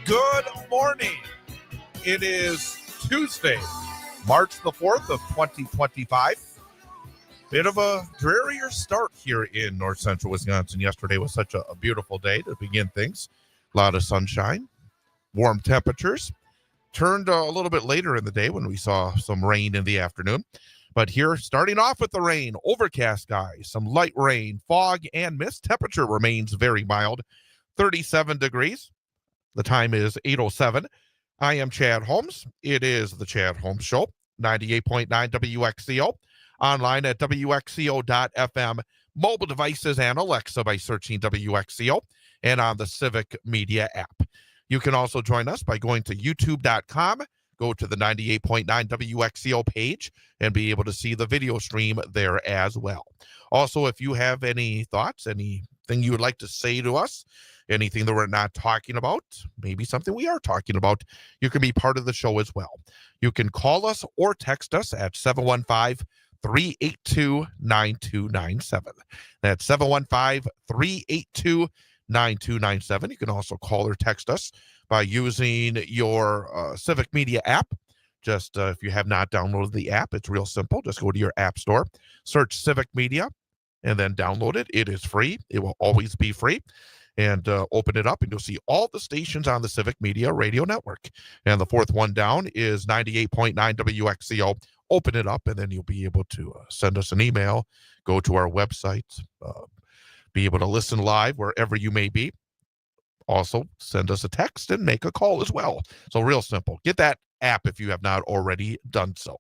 Good morning. It is Tuesday, March the 4th of 2025. Bit of a drearier start here in north central Wisconsin. Yesterday was such a beautiful day to begin things. A lot of sunshine, warm temperatures. Turned a little bit later in the day when we saw some rain in the afternoon. But here, starting off with the rain, overcast skies, some light rain, fog, and mist. Temperature remains very mild, 37 degrees. The time is 8:07. I am Chad Holmes. It is the Chad Holmes Show, 98.9 WXCO, online at WXCO.FM, mobile devices and Alexa by searching WXCO, and on the Civic Media app. You can also join us by going to YouTube.com, go to the 98.9 WXCO page, and be able to see the video stream there as well. Also, if you have any thoughts, anything you would like to say to us, anything that we're not talking about, maybe something we are talking about, you can be part of the show as well. You can call us or text us at 715-382-9297. That's 715-382-9297. You can also call or text us by using your Civic Media app. Just if you have not downloaded the app, it's real simple. Just go to your app store, search Civic Media, and then download it. It is free. It will always be free. And open it up, and you'll see all the stations on the Civic Media Radio Network. And the fourth one down is 98.9 WXCO. Open it up, and then you'll be able to send us an email, go to our website, be able to listen live wherever you may be. Also, send us a text and make a call as well. So real simple. Get that app if you have not already done so.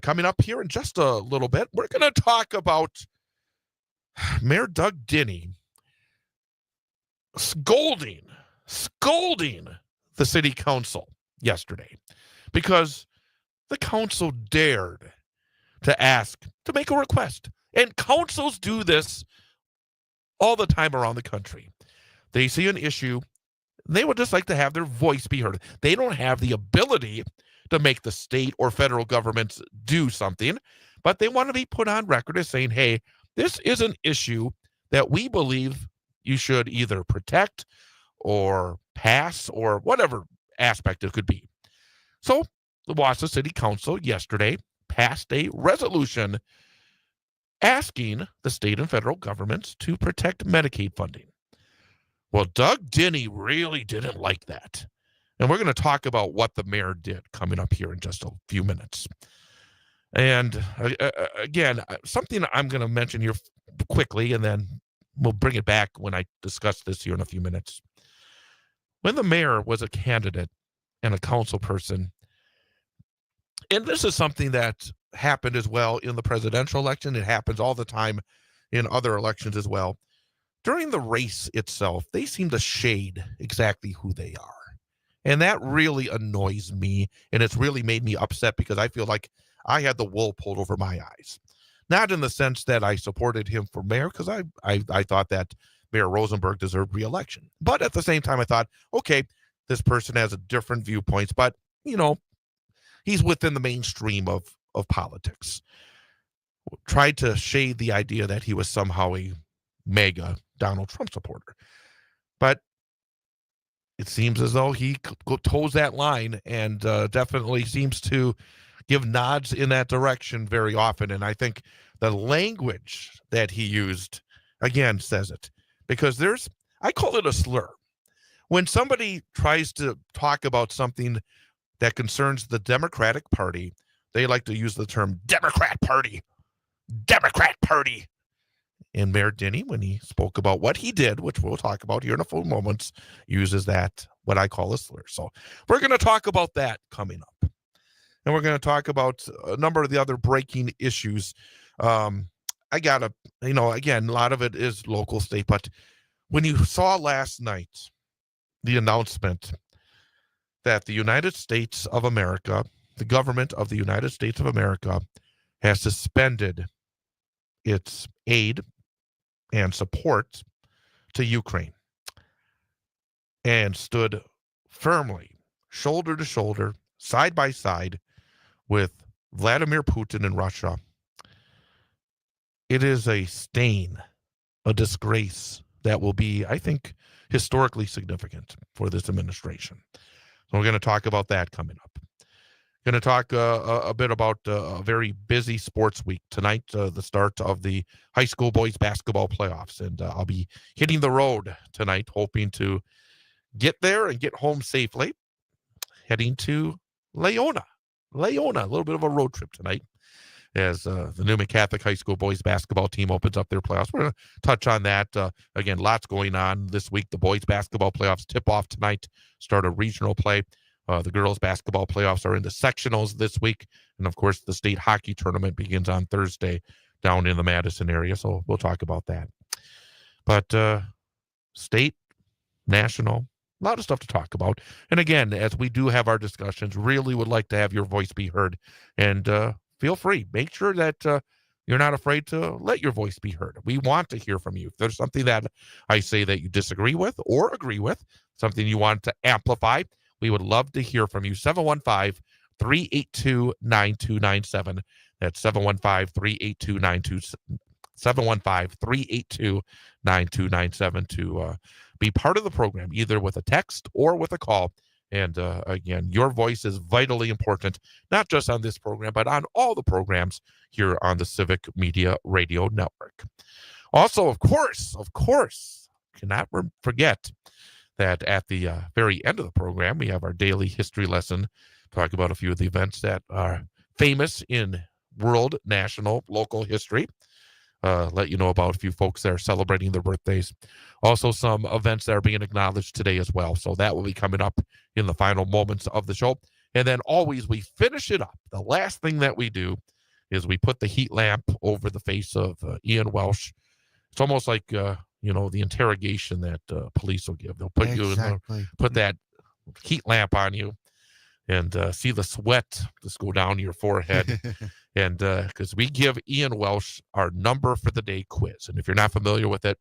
Coming up here in just a little bit, we're going to talk about Mayor Doug Dinney scolding the city council yesterday because the council dared to make a request. And councils do this all the time around the country. They see an issue, they would just like to have their voice be heard. They don't have the ability to make the state or federal governments do something, but they want to be put on record as saying, hey, this is an issue that we believe you should either protect or pass or whatever aspect it could be. So the Wausau City Council yesterday passed a resolution asking the state and federal governments to protect Medicaid funding. Well, Doug Dinney really didn't like that. And we're going to talk about what the mayor did coming up here in just a few minutes. And again, something I'm going to mention here quickly, and then we'll bring it back when I discuss this here in a few minutes. When the mayor was a candidate and a council person, and this is something that happened as well in the presidential election, it happens all the time in other elections as well. During the race itself, they seem to shade exactly who they are. And that really annoys me, and it's really made me upset because I feel like I had the wool pulled over my eyes. Not in the sense that I supported him for mayor, because I thought that Mayor Rosenberg deserved re-election. But at the same time, I thought, okay, this person has a different viewpoints, but, you know, he's within the mainstream of politics. Tried to shade the idea that he was somehow a mega Donald Trump supporter. But it seems as though he toes that line and definitely seems to give nods in that direction very often. And I think the language that he used, again, says it. Because I call it a slur. When somebody tries to talk about something that concerns the Democratic Party, they like to use the term Democrat Party. Democrat Party. And Mayor Denny, when he spoke about what he did, which we'll talk about here in a few moments, uses that, what I call a slur. So we're going to talk about that coming up. And we're going to talk about a number of the other breaking issues. I got to, again, a lot of it is local, state, but when you saw last night the announcement that the United States of America, the government of the United States of America, has suspended its aid and support to Ukraine and stood firmly, shoulder to shoulder, side by side with Vladimir Putin in Russia. It is a stain, a disgrace that will be, I think, historically significant for this administration. So we're going to talk about that coming up. Going to talk a bit about a very busy sports week tonight, the start of the high school boys basketball playoffs. And I'll be hitting the road tonight, hoping to get there and get home safely, heading to Leona, a little bit of a road trip tonight as the Newman Catholic High School boys basketball team opens up their playoffs. We're going to touch on that. Again, lots going on this week. The boys basketball playoffs tip off tonight, start a regional play. The girls basketball playoffs are in the sectionals this week. And, of course, the state hockey tournament begins on Thursday down in the Madison area. So we'll talk about that. But state, national, a lot of stuff to talk about. And, again, as we do have our discussions, really would like to have your voice be heard. And feel free. Make sure that you're not afraid to let your voice be heard. We want to hear from you. If there's something that I say that you disagree with or agree with, something you want to amplify, we would love to hear from you. 715-382-9297. That's 715-382-9297 to be part of the program, either with a text or with a call. And again, your voice is vitally important, not just on this program, but on all the programs here on the Civic Media Radio Network. Also, of course, cannot forget that at the very end of the program, we have our daily history lesson, talk about a few of the events that are famous in world, national, local history. Let you know about a few folks that are celebrating their birthdays. Also, some events that are being acknowledged today as well. So that will be coming up in the final moments of the show. And then always we finish it up. The last thing that we do is we put the heat lamp over the face of Ian Welsh. It's almost like, the interrogation that police will give. They'll put put that heat lamp on you and see the sweat just go down your forehead. And because we give Ian Welsh our number for the day quiz. And if you're not familiar with it,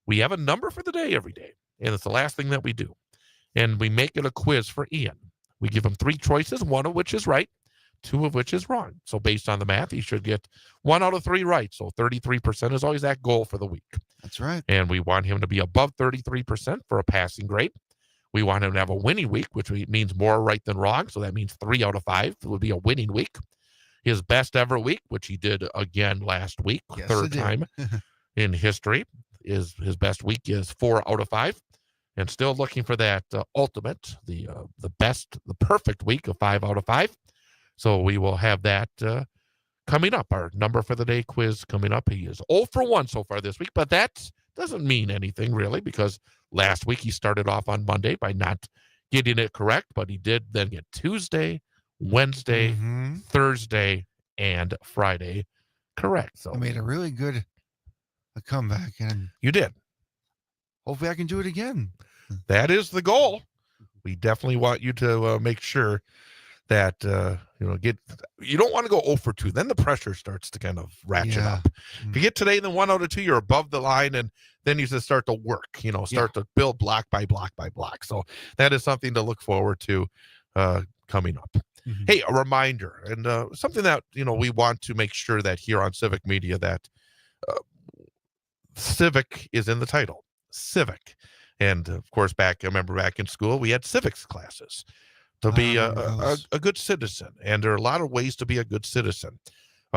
we have a number for the day every day. And it's the last thing that we do. And we make it a quiz for Ian. We give him 3 choices, 1 of which is right, 2 of which is wrong. So based on the math, he should get 1 out of 3 right. So 33% is always that goal for the week. That's right. And we want him to be above 33% for a passing grade. We want him to have a winning week, which means more right than wrong. So that means 3 out of 5 would be a winning week. His best ever week, which he did again last week, yes, third time in history, is his best week is 4 out of 5. And still looking for that ultimate, the best, the perfect week of 5 out of 5. So we will have that coming up. Our number for the day quiz coming up. He is 0 for 1 so far this week, but that doesn't mean anything really, because last week he started off on Monday by not getting it correct, but he did then get Tuesday, Wednesday, Thursday, and Friday correct. So I made a really good comeback, and you did. Hopefully I can do it again. That is the goal. We definitely want you to make sure that you don't want to go 0 for 2. Then the pressure starts to kind of ratchet up. If you get today, then 1 out of 2, you're above the line, and then you just start to work, to build block by block by block. So that is something to look forward to coming up. Hey, a reminder, and something that, we want to make sure that here on Civic Media that civic is in the title, civic. And of course, I remember back in school, we had civics classes. to I be remember those. a good citizen. And there are a lot of ways to be a good citizen.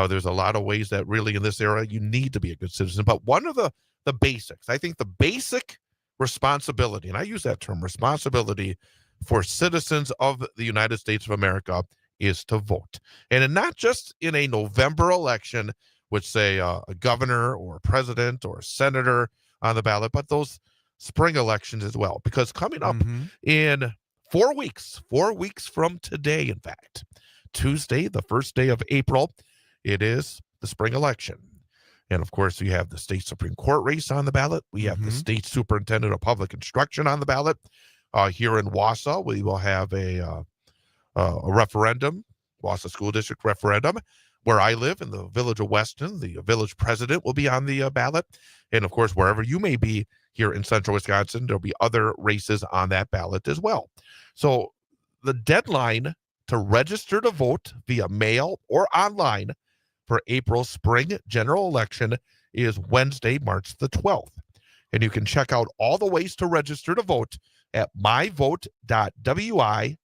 There's a lot of ways that really in this era you need to be a good citizen. But one of the basics, I think the basic responsibility, and I use that term responsibility for citizens of the United States of America is to vote. And not just in a November election, which say a governor or a president or a senator on the ballot, but those spring elections as well. Because coming up Mm-hmm. in 4 weeks from today, in fact, Tuesday, the first day of April, it is the spring election. And of course, you have the state Supreme Court race on the ballot. We have the Mhm. state superintendent of public instruction on the ballot. Here in Wausau, we will have a referendum, Wausau School District referendum. Where I live in the village of Weston, the village president will be on the ballot. And of course, wherever you may be here in central Wisconsin, there'll be other races on that ballot as well. So the deadline to register to vote via mail or online for April's spring general election is Wednesday, March the 12th. And you can check out all the ways to register to vote at myvote.wi.gov.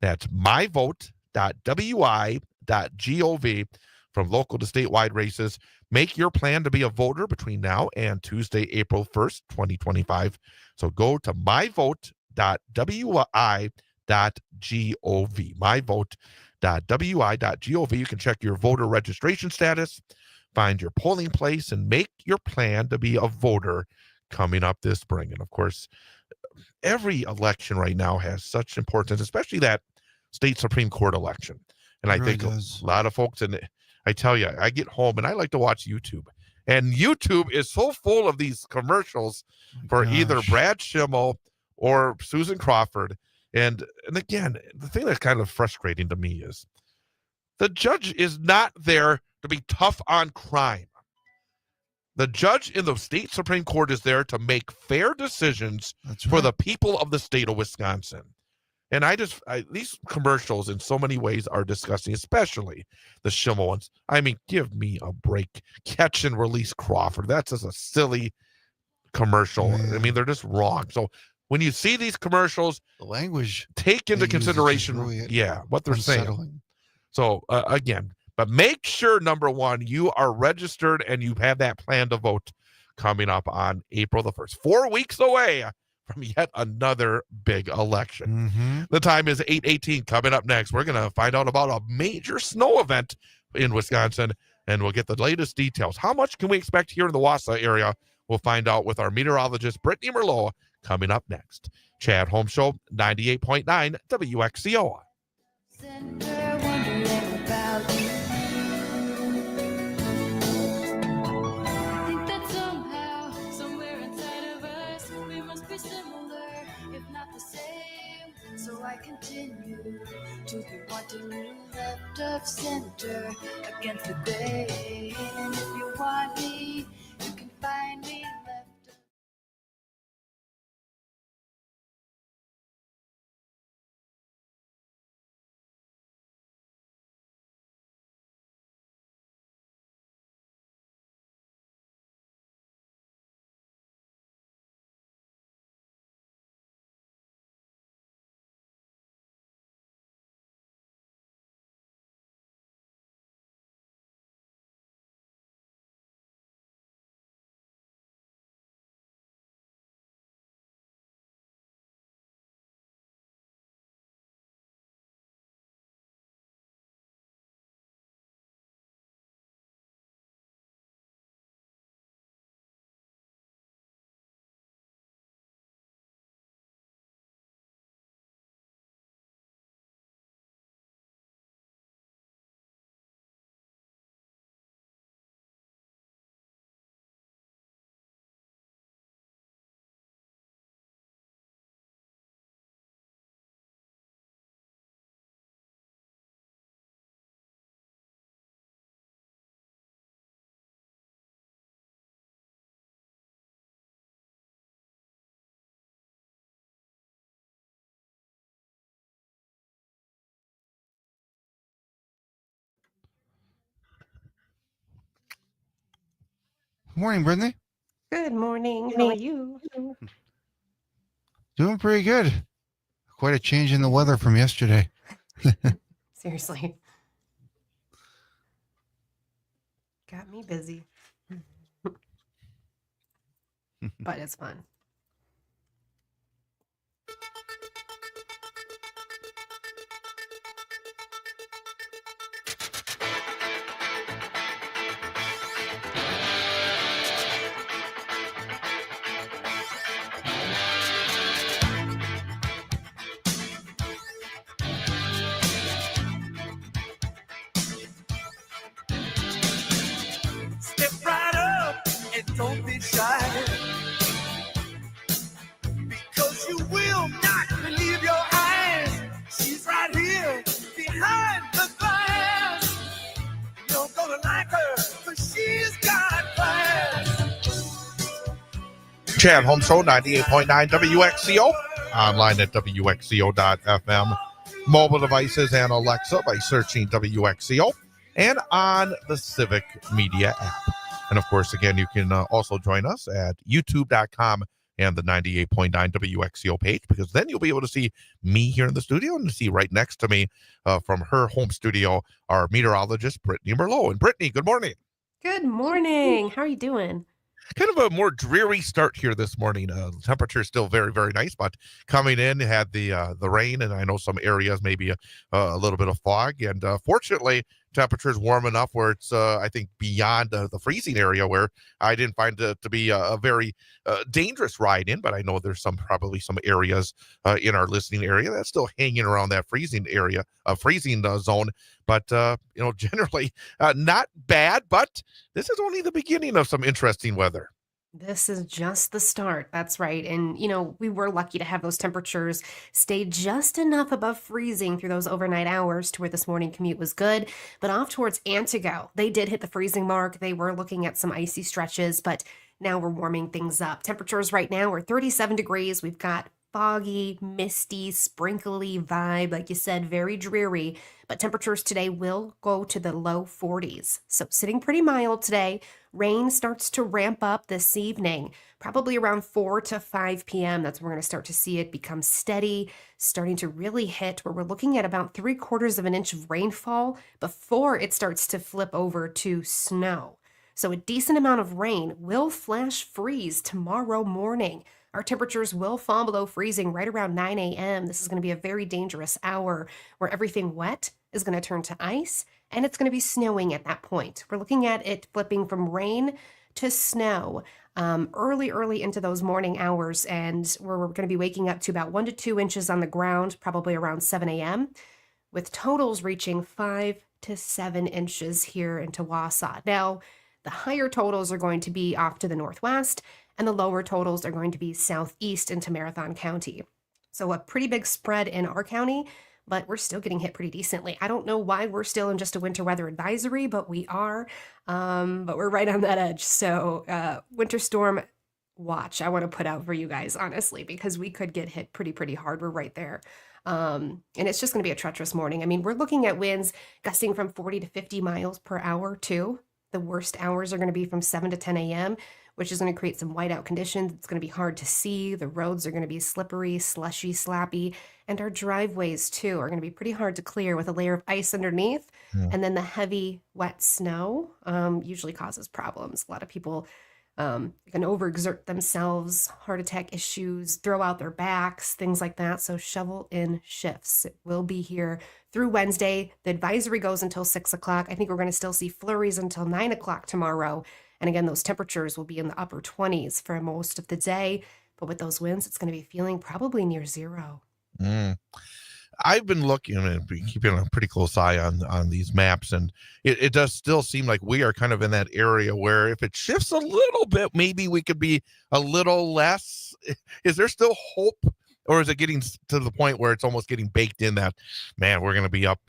That's myvote.wi.gov from local to statewide races. Make your plan to be a voter between now and Tuesday, April 1st, 2025. So go to myvote.wi.gov. myvote.wi.gov. You can check your voter registration status, find your polling place, and make your plan to be a voter coming up this spring. And of course, every election right now has such importance, especially that state Supreme Court election. And I Really think does. a lot of folks, and I tell you, I get home and I like to watch YouTube. And YouTube is so full of these commercials for either Gosh. Brad Schimmel or Susan Crawford. And again, the thing that's kind of frustrating to me is the judge is not there to be tough on crime. The judge in the state Supreme Court is there to make fair decisions That's for right. the people of the state of Wisconsin. And these commercials in so many ways are disgusting, especially the Schimmel ones. I mean, give me a break. Catch and release Crawford. That's just a silly commercial. I Man. mean, they're just wrong. So when you see these commercials, The language take into they use is just consideration, really what they're saying. unsettling. So again, but make sure, number one, you are registered and you have that plan to vote coming up on April the 1st. 4 weeks away from yet another big election. Mm-hmm. The time is 8:18. Coming up next, we're going to find out about a major snow event in Wisconsin, and we'll get the latest details. How much can we expect here in the Wausau area? We'll find out with our meteorologist, Brittney Merlot, coming up next. Chad Holmes Show, 98.9 WXCO. Center wondering about you. Think that somehow, somewhere inside of us, we must be similar, if not the same. So I continue to be wanting you left of center against the grain. And if you want me, you can find me left of. Morning, Brittany. Good morning. How are you? Doing pretty good. Of Quite a change in the weather from yesterday. Seriously. Got me busy. But it's fun. Step right up and don't be shy, because you will not believe your eyes. She's right here behind the glass. You're gonna like her, cause she's got class. Chad Holmes Show, 98.9 WXCO. Online at WXCO.FM. Mobile devices and Alexa by searching WXCO. And on the Civic Media app. And of course, again, you can also join us at youtube.com and the 98.9 WXCO page, because then you'll be able to see me here in the studio and to see right next to me from her home studio, our meteorologist, Brittney Merlot. And Brittney, good morning. Good morning. How are you doing? Kind of a more dreary start here this morning. Temperature is still very, very nice, but coming in had the rain, and I know some areas maybe a little bit of fog. And fortunately, temperature is warm enough where it's I think beyond the freezing area, where I didn't find it to be a very dangerous ride in. But I know there's probably some areas in our listening area that's still hanging around that freezing area, freezing zone. But generally not bad. But this is only the beginning of some interesting weather. This is just the start. That's right. And, we were lucky to have those temperatures stay just enough above freezing through those overnight hours to where this morning commute was good. But off towards Antigo, they did hit the freezing mark. They were looking at some icy stretches, but now we're warming things up. Temperatures right now are 37 degrees. We've got foggy, misty, sprinkly vibe. Like you said, very dreary. But temperatures today will go to the low 40s. So sitting pretty mild today. Rain starts to ramp up this evening, probably around 4 to 5 p.m. That's when we're going to start to see it become steady, starting to really hit where we're looking at about 3/4 of an inch of rainfall before it starts to flip over to snow. So a decent amount of rain will flash freeze tomorrow morning. Our temperatures will fall below freezing right around 9 a.m. This is going to be a very dangerous hour where everything wet is going to turn to ice, and it's going to be snowing at that point. We're looking at it flipping from rain to snow early into those morning hours, and we're going to be waking up to about 1 to 2 inches on the ground, probably around 7 a.m., with totals reaching 5 to 7 inches here into Wausau. Now, the higher totals are going to be off to the northwest, and the lower totals are going to be southeast into Marathon County. So a pretty big spread in our county, but we're still getting hit pretty decently. I don't know why we're still in just a winter weather advisory, but we are. But we're right on that edge. So winter storm watch I want to put out for you guys, honestly, because we could get hit pretty hard. We're right there. And it's just going to be a treacherous morning. I mean, we're looking at winds gusting from 40 to 50 miles per hour too. The worst hours are going to be from 7 to 10 a.m., which is going to create some whiteout conditions. It's going to be hard to see. The roads are going to be slippery, slushy, slappy, and our driveways too are going to be pretty hard to clear with a layer of ice underneath. Yeah. And then the heavy, wet snow usually causes problems. A lot of people can overexert themselves, heart attack issues, throw out their backs, things like that. So shovel in shifts. It will be here through Wednesday. The advisory goes until 6 o'clock. I think we're going to still see flurries until 9 o'clock tomorrow. And again, those temperatures will be in the upper 20s for most of the day. But with those winds, it's going to be feeling probably near zero. I've been looking and keeping a pretty close eye on these maps, and it does still seem like we are kind of in that area where if it shifts a little bit, maybe we could be a little less. Is there still hope, or is it getting to the point where it's almost getting baked in that, man, we're going to be up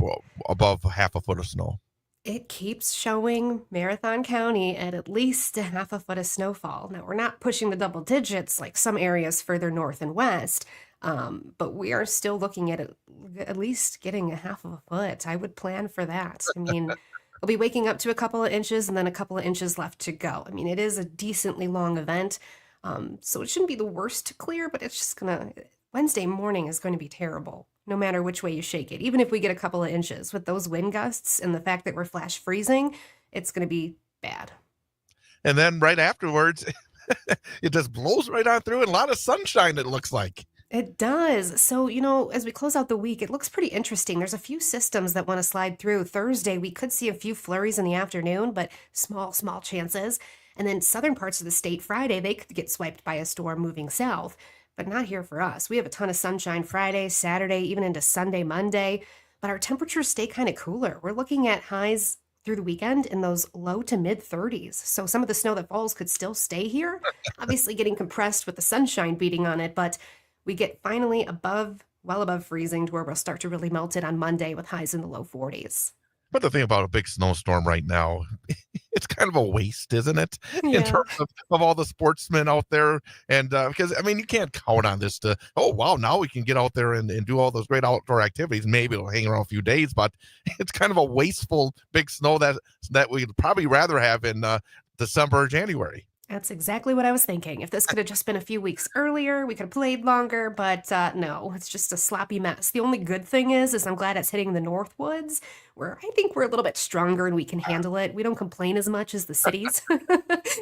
above half a foot of snow? It keeps showing Marathon County at least a half a foot of snowfall. Now, we're not pushing the double digits like some areas further north and west, but we are still looking at least getting a half of a foot. I would plan for that. I mean, we'll be waking up to a couple of inches and then a couple of inches left to go. I mean, it is a decently long event, so it shouldn't be the worst to clear, but it's just going to... Wednesday morning is going to be terrible, no matter which way you shake it. Even if we get a couple of inches with those wind gusts and the fact that we're flash freezing, it's going to be bad. And then right afterwards, it just blows right on through and a lot of sunshine, it looks like. It does. So, as we close out the week, it looks pretty interesting. There's a few systems that want to slide through. Thursday, we could see a few flurries in the afternoon, but small, small chances. And then southern parts of the state, Friday, they could get swiped by a storm moving south, but not here for us. We have a ton of sunshine Friday, Saturday, even into Sunday, Monday, but our temperatures stay kind of cooler. We're looking at highs through the weekend in those low to mid 30s. So some of the snow that falls could still stay here, obviously getting compressed with the sunshine beating on it, but we get finally well above freezing to where we'll start to really melt it on Monday with highs in the low 40s. But the thing about a big snowstorm right now, it's kind of a waste, isn't it? In Yeah. terms of all the sportsmen out there. And because, I mean, you can't count on this to, oh, wow, now we can get out there and do all those great outdoor activities. Maybe it'll hang around a few days, but it's kind of a wasteful big snow that we'd probably rather have in December or January. That's exactly what I was thinking. If this could have just been a few weeks earlier, we could have played longer, but no, it's just a sloppy mess. The only good thing is I'm glad it's hitting the Northwoods, where I think we're a little bit stronger and we can handle it. We don't complain as much as the cities.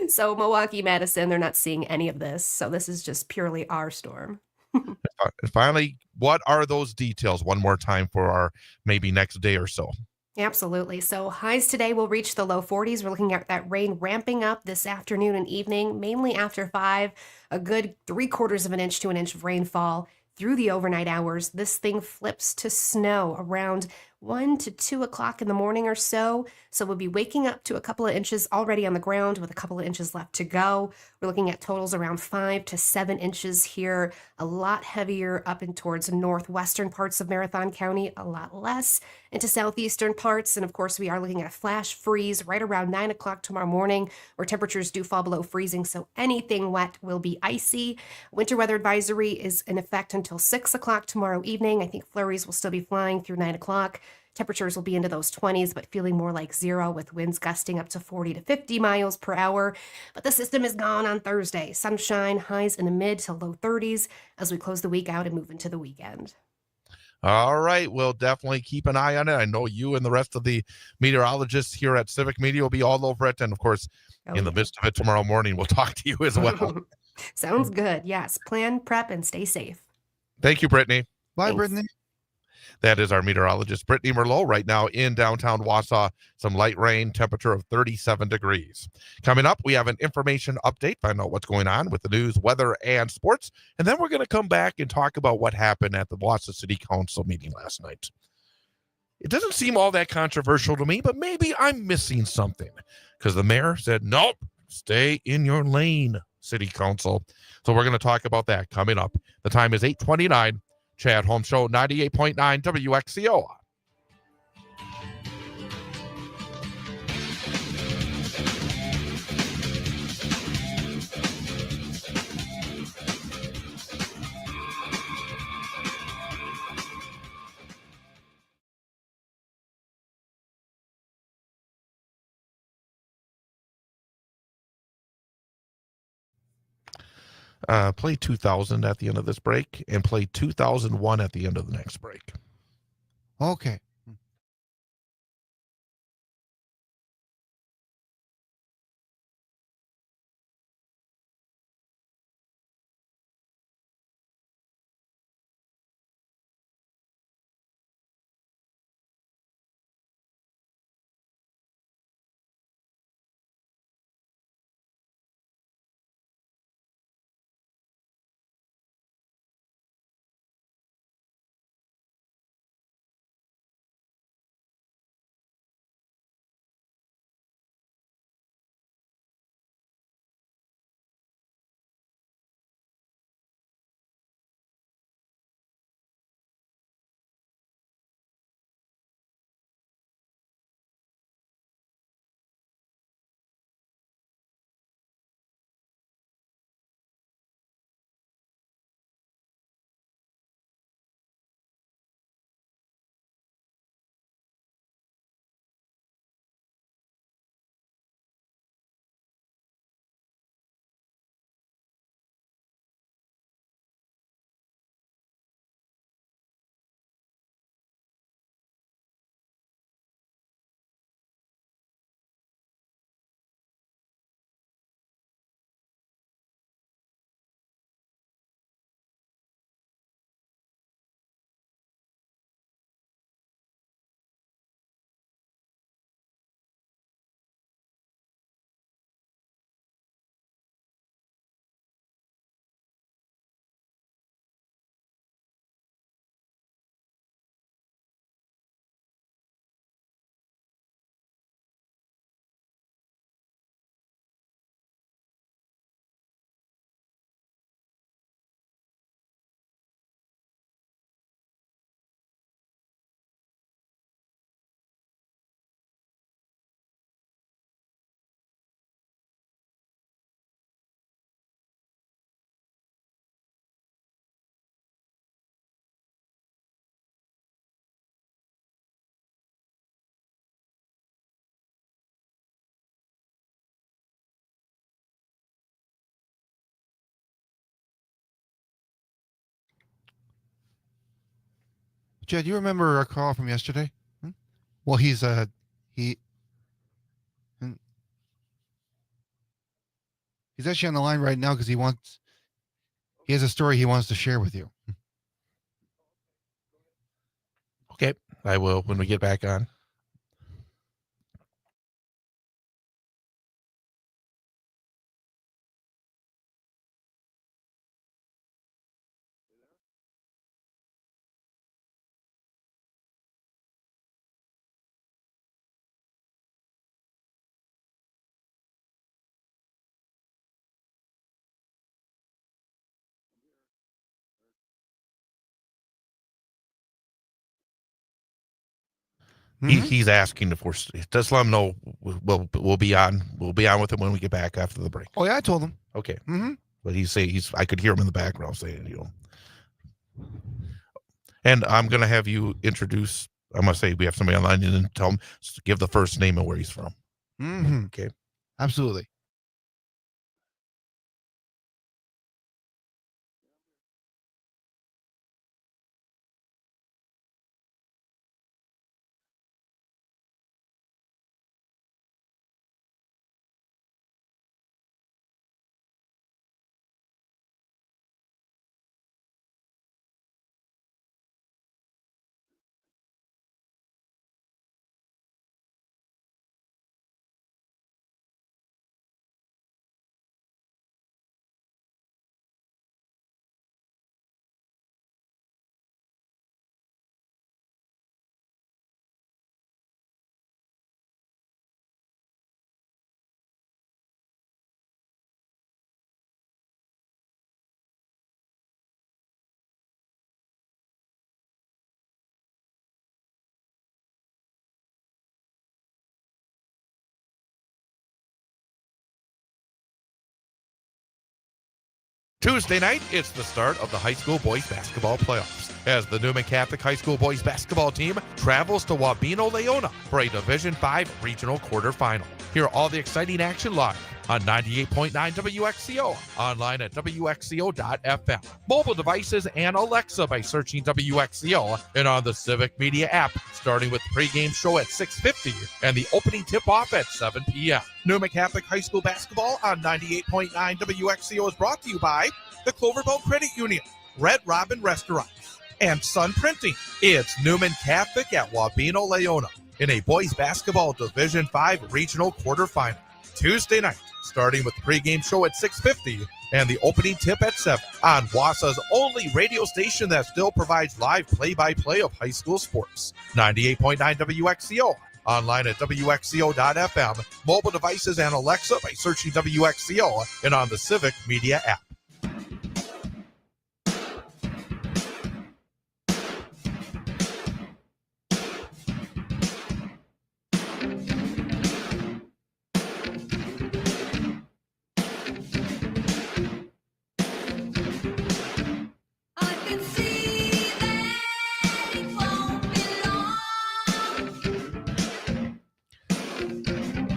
So Milwaukee, Madison, they're not seeing any of this. So this is just purely our storm. And finally, what are those details one more time for our maybe next day or so? Absolutely. So highs today will reach the low 40s. We're looking at that rain ramping up this afternoon and evening, mainly after 5, a good 3/4 of an inch to an inch of rainfall through the overnight hours. This thing flips to snow around 1 to 2 o'clock in the morning or so. So we'll be waking up to a couple of inches already on the ground with a couple of inches left to go. We're looking at totals around 5 to 7 inches here, a lot heavier up and towards northwestern parts of Marathon County, a lot less into southeastern parts. And of course, we are looking at a flash freeze right around 9 o'clock tomorrow morning, where temperatures do fall below freezing. So anything wet will be icy. Winter weather advisory is in effect until 6 o'clock tomorrow evening. I think flurries will still be flying through 9 o'clock. Temperatures will be into those 20s, but feeling more like 0 with winds gusting up to 40 to 50 miles per hour. But the system is gone on Thursday. Sunshine, highs in the mid to low 30s as we close the week out and move into the weekend. All right. We'll definitely keep an eye on it. I know you and the rest of the meteorologists here at Civic Media will be all over it. And of course, in the midst of it tomorrow morning, we'll talk to you as well. Sounds good. Yes. Plan, prep, and stay safe. Thank you, Brittany. Bye, Thanks. Brittany. That is our meteorologist, Brittney Merlot, right now in downtown Wausau. Some light rain, temperature of 37 degrees. Coming up, we have an information update, find out what's going on with the news, weather, and sports. And then we're going to come back and talk about what happened at the Wausau City Council meeting last night. It doesn't seem all that controversial to me, but maybe I'm missing something because the mayor said, nope, stay in your lane, City Council. So we're going to talk about that coming up. The time is 8:29. Chad Holmes Show, 98.9 WXCO. Play 2000 at the end of this break and play 2001 at the end of the next break. Okay. Chad, you remember our call from yesterday? Well, he he's actually on the line right now because he has a story he wants to share with you. Okay, I will when we get back on. He's asking if we're just let him know we'll be on with him when we get back after the break. Oh yeah, I told him. Okay. Mm-hmm. But I could hear him in the background saying, and I'm gonna have you introduce. I'm gonna say we have somebody online and then tell him give the first name and where he's from. Mm-hmm. Okay. Absolutely. Tuesday night, it's the start of the high school boys basketball playoffs as the Newman Catholic High School boys basketball team travels to Wabeno, Leona for a Division V regional quarterfinal. Hear all the exciting action live on 98.9 WXCO, online at WXCO.FM, mobile devices and Alexa by searching WXCO, and on the Civic Media app, starting with the pregame show at 6:50 and the opening tip-off at 7 p.m. Newman Catholic High School basketball on 98.9 WXCO is brought to you by the Cloverbell Credit Union, Red Robin Restaurants, and Sun Printing. It's Newman Catholic at Wabeno, Leona in a boys basketball Division V regional quarterfinal. Tuesday night, starting with the pregame show at 6:50 and the opening tip at 7 on Wausau's only radio station that still provides live play-by-play of high school sports. 98.9 WXCO, online at WXCO.FM, mobile devices and Alexa by searching WXCO, and on the Civic Media app.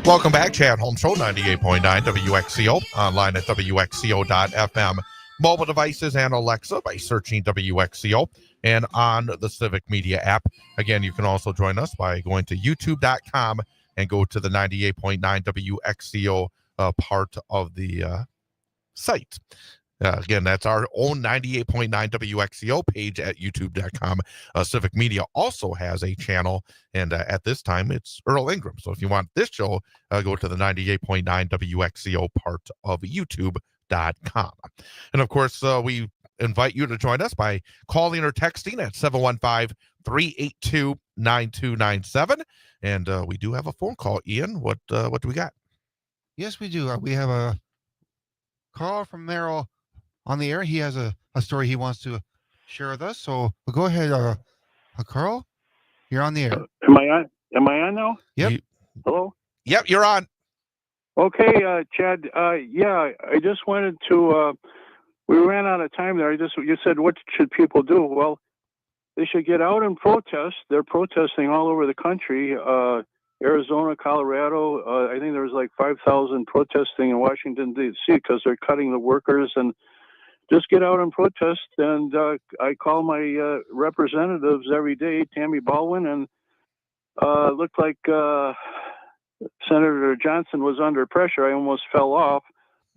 Welcome back, Chad Holmes Show, 98.9 WXCO, online at WXCO.FM, mobile devices and Alexa by searching WXCO, and on the Civic Media app. Again, you can also join us by going to youtube.com and go to the 98.9 WXCO part of the site. Again, that's our own 98.9 WXCO page at youtube.com. Civic Media also has a channel, and at this time, it's Earl Ingram. So if you want this show, go to the 98.9 WXCO part of youtube.com. And of course, we invite you to join us by calling or texting at 715-382-9297. And we do have a phone call. Ian, what do we got? Yes, we do. We have a call from Merrill on the air. He has a story he wants to share with us. So go ahead, Carl. You're on the air. Am I on? Am I on now? Yep. Hello? Yep, you're on. Okay, Chad. Yeah, I just wanted to. We ran out of time there. You said, what should people do? Well, they should get out and protest. They're protesting all over the country. Arizona, Colorado. I think there was like 5,000 protesting in Washington D.C. because they're cutting the workers and just get out and protest. And I call my representatives every day, Tammy Baldwin, and looked like Senator Johnson was under pressure. I almost fell off.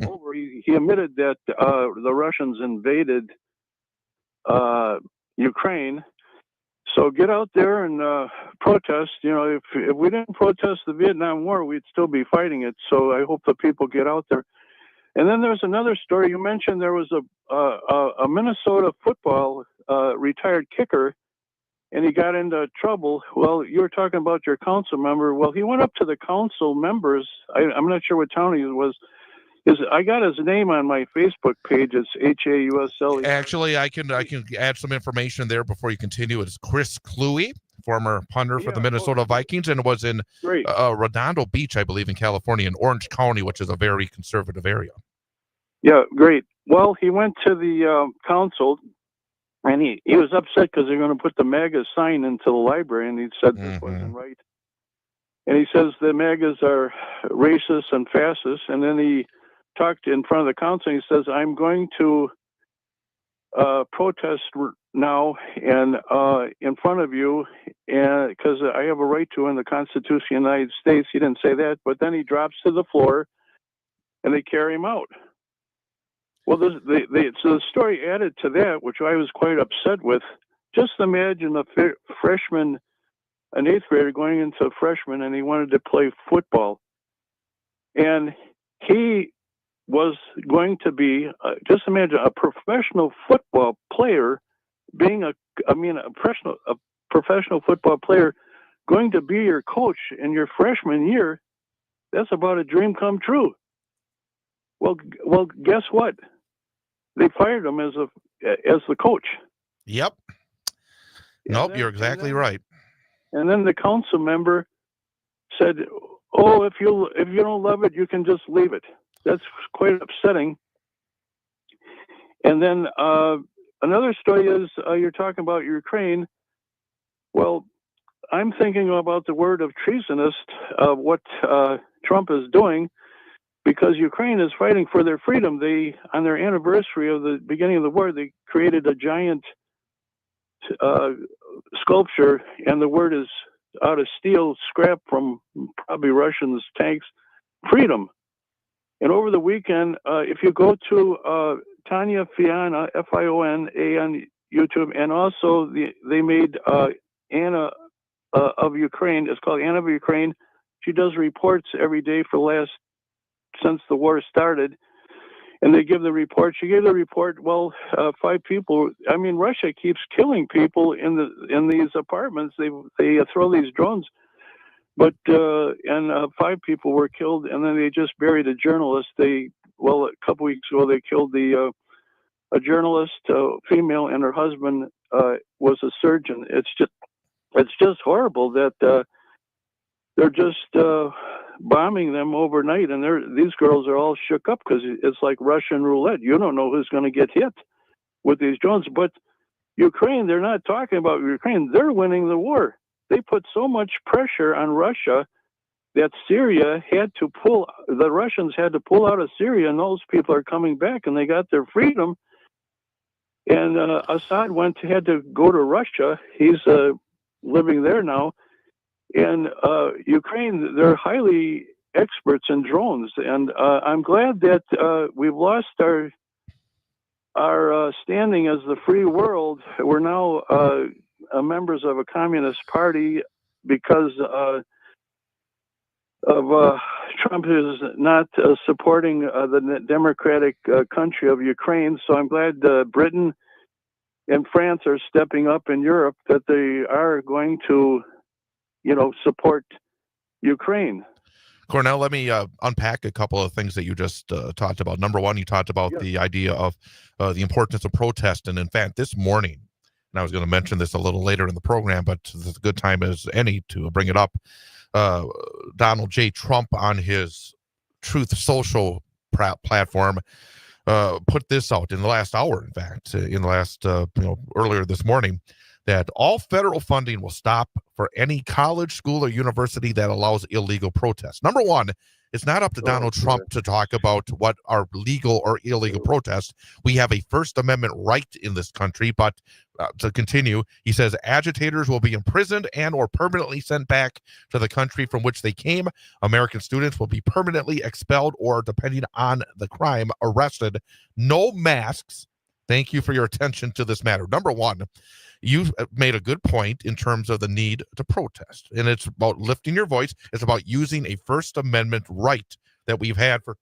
Over. He admitted that the Russians invaded Ukraine. So get out there and protest. You know, if we didn't protest the Vietnam War, we'd still be fighting it. So I hope the people get out there. And then there's another story. You mentioned there was a Minnesota football retired kicker, and he got into trouble. Well, you were talking about your council member. Well, he went up to the council members. I'm not sure what town he was. I got his name on my Facebook page. It's Hausle. Actually, I can add some information there before you continue. It's Chris Cluey, former punter for the Minnesota Vikings, and was in Redondo Beach, I believe, in California, in Orange County, which is a very conservative area. Yeah, great. Well, he went to the council, and he was upset because they're going to put the MAGA sign into the library, and he said this wasn't right. And he says the MAGAs are racist and fascist, and then he talked in front of the council, and he says, I'm going to protest now and in front of you, and because I have a right to in the Constitution of the United States. He didn't say that, but then he drops to the floor, and they carry him out. Well, so the story added to that, which I was quite upset with. Just imagine a freshman, an eighth grader going into a freshman, and he wanted to play football. And he was going to be, just imagine a professional football player being a professional football player going to be your coach in your freshman year. That's about a dream come true. Well, guess what? They fired him as the coach. Yep. Nope, you're exactly right. And then the council member said, "Oh, if you don't love it, you can just leave it." That's quite upsetting. And then another story is you're talking about Ukraine. Well, I'm thinking about the word of treasonous of what Trump is doing, because Ukraine is fighting for their freedom. They, on their anniversary of the beginning of the war, they created a giant sculpture, and the word is out of steel, scrap from probably Russians' tanks, freedom. And over the weekend, if you go to Tanya Fiona, Fiona, on YouTube, and also they made Anna of Ukraine. It's called Anna of Ukraine. She does reports every day since the war started, and they give the report. She gave the report. Well, 5 people. I mean, Russia keeps killing people in these apartments. They throw these drones. But 5 people were killed, and then they just buried a journalist. A couple weeks ago, they killed a journalist, female, and her husband was a surgeon. It's just horrible that they're just bombing them overnight, and these girls are all shook up because it's like Russian roulette. You don't know who's going to get hit with these drones. But Ukraine, they're not talking about Ukraine. They're winning the war. They put so much pressure on Russia that the Russians had to pull out of Syria, and those people are coming back, and they got their freedom. And Assad had to go to Russia. He's living there now. And Ukraine, they're highly experts in drones. And I'm glad that we've lost our standing as the free world. We're now members of a communist party because of Trump is not supporting the democratic country of Ukraine. So I'm glad Britain and France are stepping up in Europe, that they are going to, support Ukraine. Cornell, let me unpack a couple of things that you just talked about. Number one, you talked about the idea of the importance of protest. And in fact, this morning, and I was going to mention this a little later in the program, but it's as good time as any to bring it up. Donald J. Trump on his Truth Social platform put this out in the last hour, in fact, earlier this morning. that all federal funding will stop for any college, school, or university that allows illegal protests. Number one, it's not up to Donald Trump to talk about what are legal or illegal protests. We have a First Amendment right in this country. But to continue, he says agitators will be imprisoned and or permanently sent back to the country from which they came. American students will be permanently expelled or, depending on the crime, arrested. No masks. Thank you for your attention to this matter. Number one, you made a good point in terms of the need to protest, and it's about lifting your voice. It's about using a First Amendment right that we've had for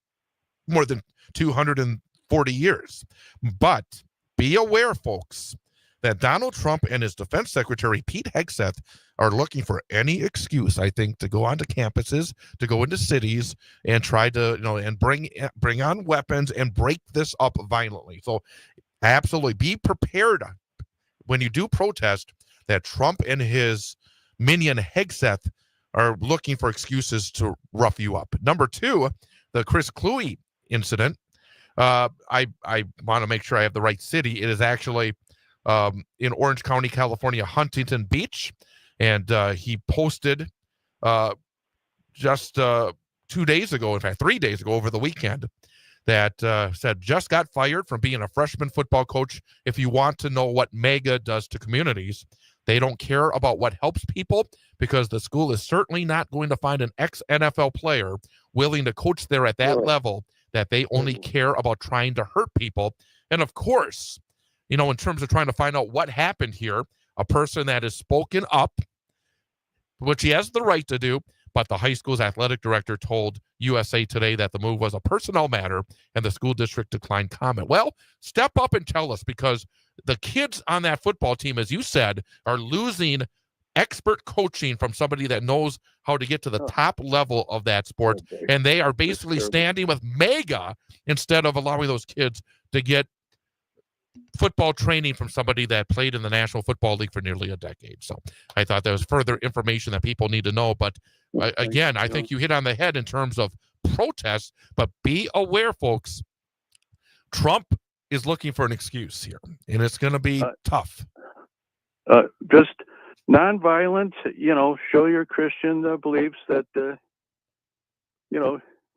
more than 240 years. But be aware, folks, that Donald Trump and his defense secretary, Pete Hegseth, are looking for any excuse, I think, to go onto campuses, to go into cities and try to, and bring on weapons and break this up violently. So absolutely be prepared when you do protest that Trump and his minion Hegseth are looking for excuses to rough you up. Number two, the Chris Cluey incident. I want to make sure I have the right city. It is actually in Orange County, California, Huntington Beach. And he posted just 2 days ago, in fact, 3 days ago over the weekend, that said, just got fired from being a freshman football coach. If you want to know what MAGA does to communities, they don't care about what helps people, because the school is certainly not going to find an ex-NFL player willing to coach there at that level, that they only care about trying to hurt people. And of course, in terms of trying to find out what happened here, a person that has spoken up, which he has the right to do, but the high school's athletic director told USA Today that the move was a personnel matter and the school district declined comment. Well, step up and tell us, because the kids on that football team, as you said, are losing expert coaching from somebody that knows how to get to the top level of that sport. And they are basically standing with MAGA instead of allowing those kids to get football training from somebody that played in the National Football League for nearly a decade. So I thought that was further information that people need to know. But again, I think you hit on the head in terms of protests, but be aware, folks, Trump is looking for an excuse here, and it's going to be tough. Just nonviolent, show your Christian beliefs that,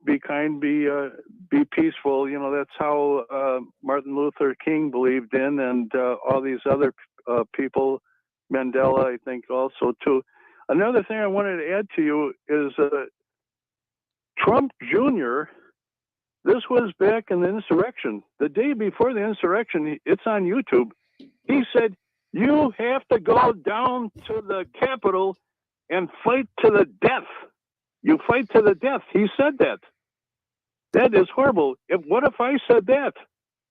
be kind, be peaceful. That's how Martin Luther King believed in, and all these other people, Mandela, I think, also too. Another thing I wanted to add to you is Trump Jr. This was back in the insurrection. The day before the insurrection, it's on YouTube. He said, "You have to go down to the Capitol and fight to the death. You fight to the death." He said that. That is horrible. What if I said that?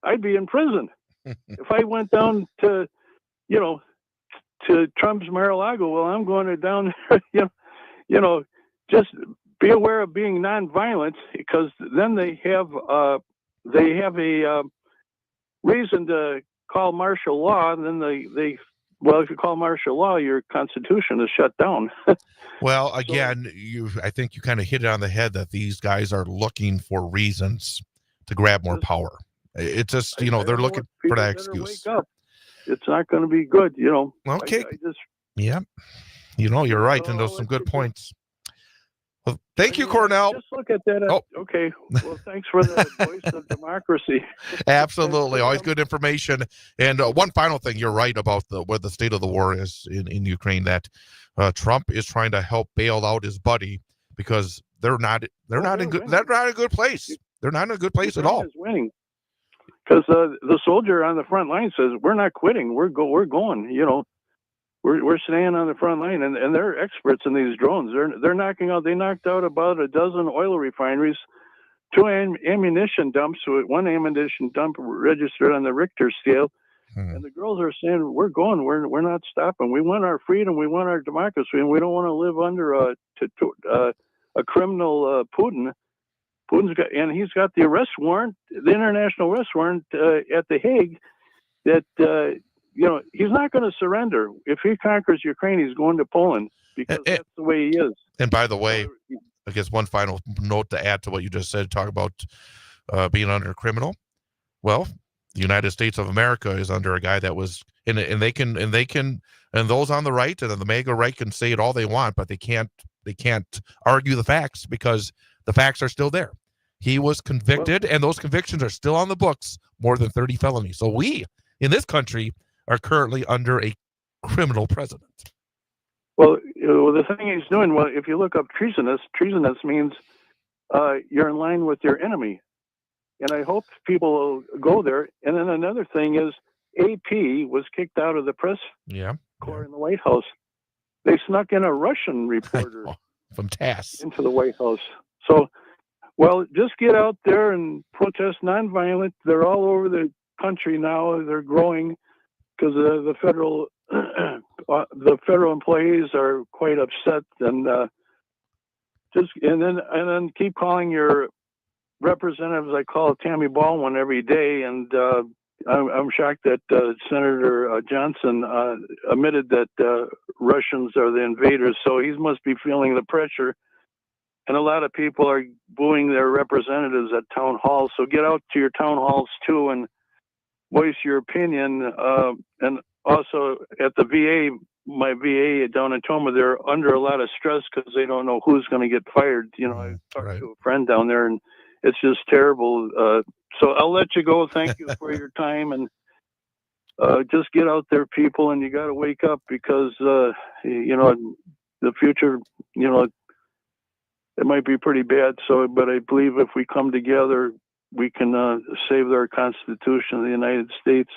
I'd be in prison. If I went down to, to Trump's Mar-a-Lago, well, I'm going down there, just be aware of being nonviolent, because then they have a reason to call martial law, and then if you call martial law, your constitution is shut down. Well, again, I think you kind of hit it on the head that these guys are looking for reasons to grab more power. It's just, they're looking for that excuse. Wake up. It's not going to be good, Okay. Yeah. You're right. And those some good points. Well, thank you, Cornell. Just look at that. Okay. Well, thanks for the voice of democracy. Absolutely. Always good information. And one final thing, you're right about where the state of the war is in Ukraine, that Trump is trying to help bail out his buddy, because they're not in a good place. They're not in a good place at all. Winning. Because the soldier on the front line says, "We're not quitting. We're going. We're staying on the front line," and they're experts in these drones. They're knocking out. They knocked out about a dozen oil refineries, 2 ammunition dumps. One ammunition dump registered on the Richter scale, and the girls are saying, "We're going. We're not stopping. We want our freedom. We want our democracy, and we don't want to live under a criminal Putin." He's got the arrest warrant, the international arrest warrant at The Hague, that he's not going to surrender. If he conquers Ukraine, he's going to Poland, because that's the way he is. And by the way, I guess one final note to add to what you just said, talk about being under a criminal. Well, the United States of America is under a guy that was and those on the right and the MAGA right can say it all they want, but they can't argue the facts because the facts are still there. He was convicted, and those convictions are still on the books, more than 30 felonies. So we, in this country, are currently under a criminal president. Well, the thing he's doing, well, if you look up treasonous means you're in line with your enemy. And I hope people will go there. And then another thing is AP was kicked out of the press corps in the White House. They snuck in a Russian reporter from TASS into the White House. So, well, just get out there and protest nonviolent. They're all over the country now. They're growing because the federal employees are quite upset, and then keep calling your representatives. I call Tammy Baldwin every day, and I'm shocked that Senator Johnson admitted that Russians are the invaders. So he must be feeling the pressure. And a lot of people are booing their representatives at town halls. So get out to your town halls too and voice your opinion. And also at the VA, my VA down in Toma, they're under a lot of stress because they don't know who's going to get fired. You know, I talked to a friend down there, and it's just terrible. So I'll let you go. Thank you for your time, and just get out there, people, and you got to wake up because you know, the future, you know, it might be pretty bad. So, but I believe if we come together, we can save our Constitution of the United States.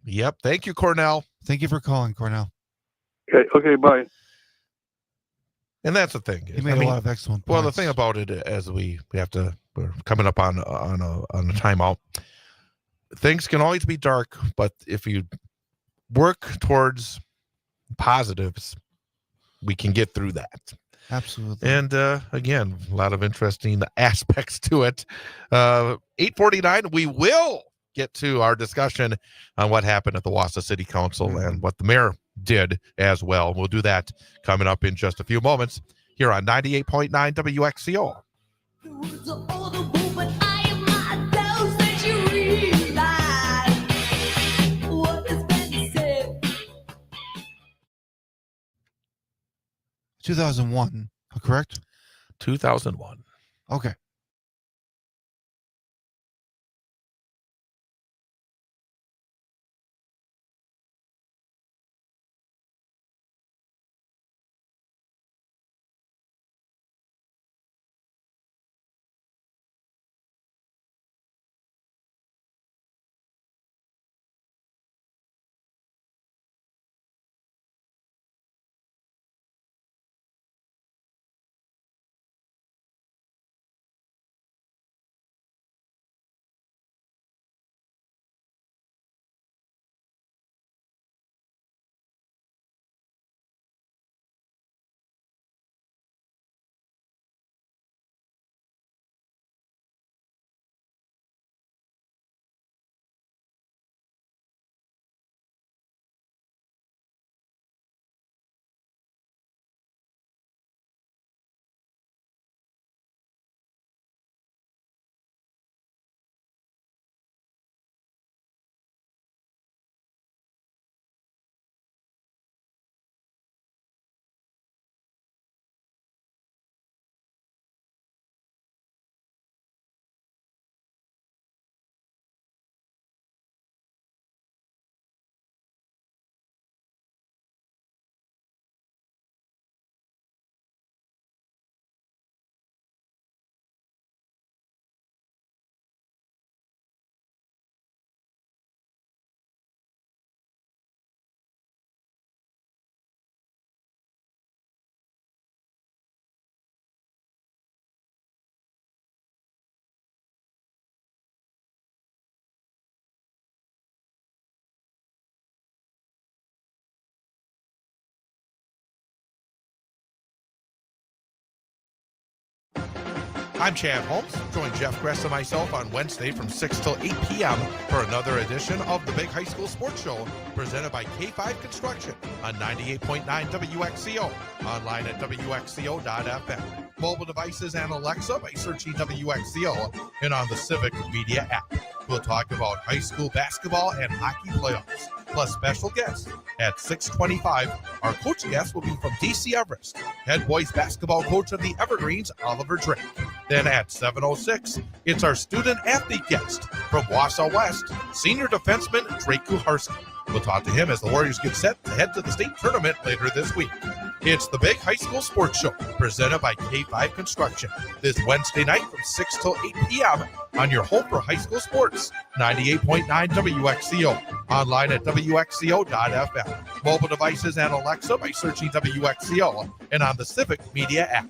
Yep. Thank you, Cornell. Thank you for calling, Cornell. Okay, bye. And that's the thing. You made a lot of excellent points. Well, the thing about it, as we're coming up on a timeout. Things can always be dark, but if you work towards positives, we can get through that. Absolutely. And again, a lot of interesting aspects to it. 8:49, we will get to our discussion on what happened at the Wausau City Council and what the mayor did as well. We'll do that coming up in just a few moments here on 98.9 WXCO. 2001, correct? 2001. Okay. I'm Chad Holmes. Join Jeff Gress and myself on Wednesday from 6 till 8 p.m. for another edition of the Big High School Sports Show presented by K5 Construction on 98.9 WXCO, online at WXCO.FM, mobile devices and Alexa by searching WXCO, and on the Civic Media app. We'll talk about high school basketball and hockey playoffs. plus special guests. At 6:25, our coach guest will be from DC Everest, head boys basketball coach of the Evergreens, Oliver Drake. Then at 7:06, it's our student athlete guest from Wausau West, senior defenseman Drake Kuharski. We'll talk to him as the Warriors get set to head to the state tournament later this week. It's the Big High School Sports Show, presented by K5 Construction, this Wednesday night from 6 till 8 p.m. on your home for high school sports, 98.9 WXCO, online at WXCO.FM, mobile devices and Alexa by searching WXCO, and on the Civic Media app.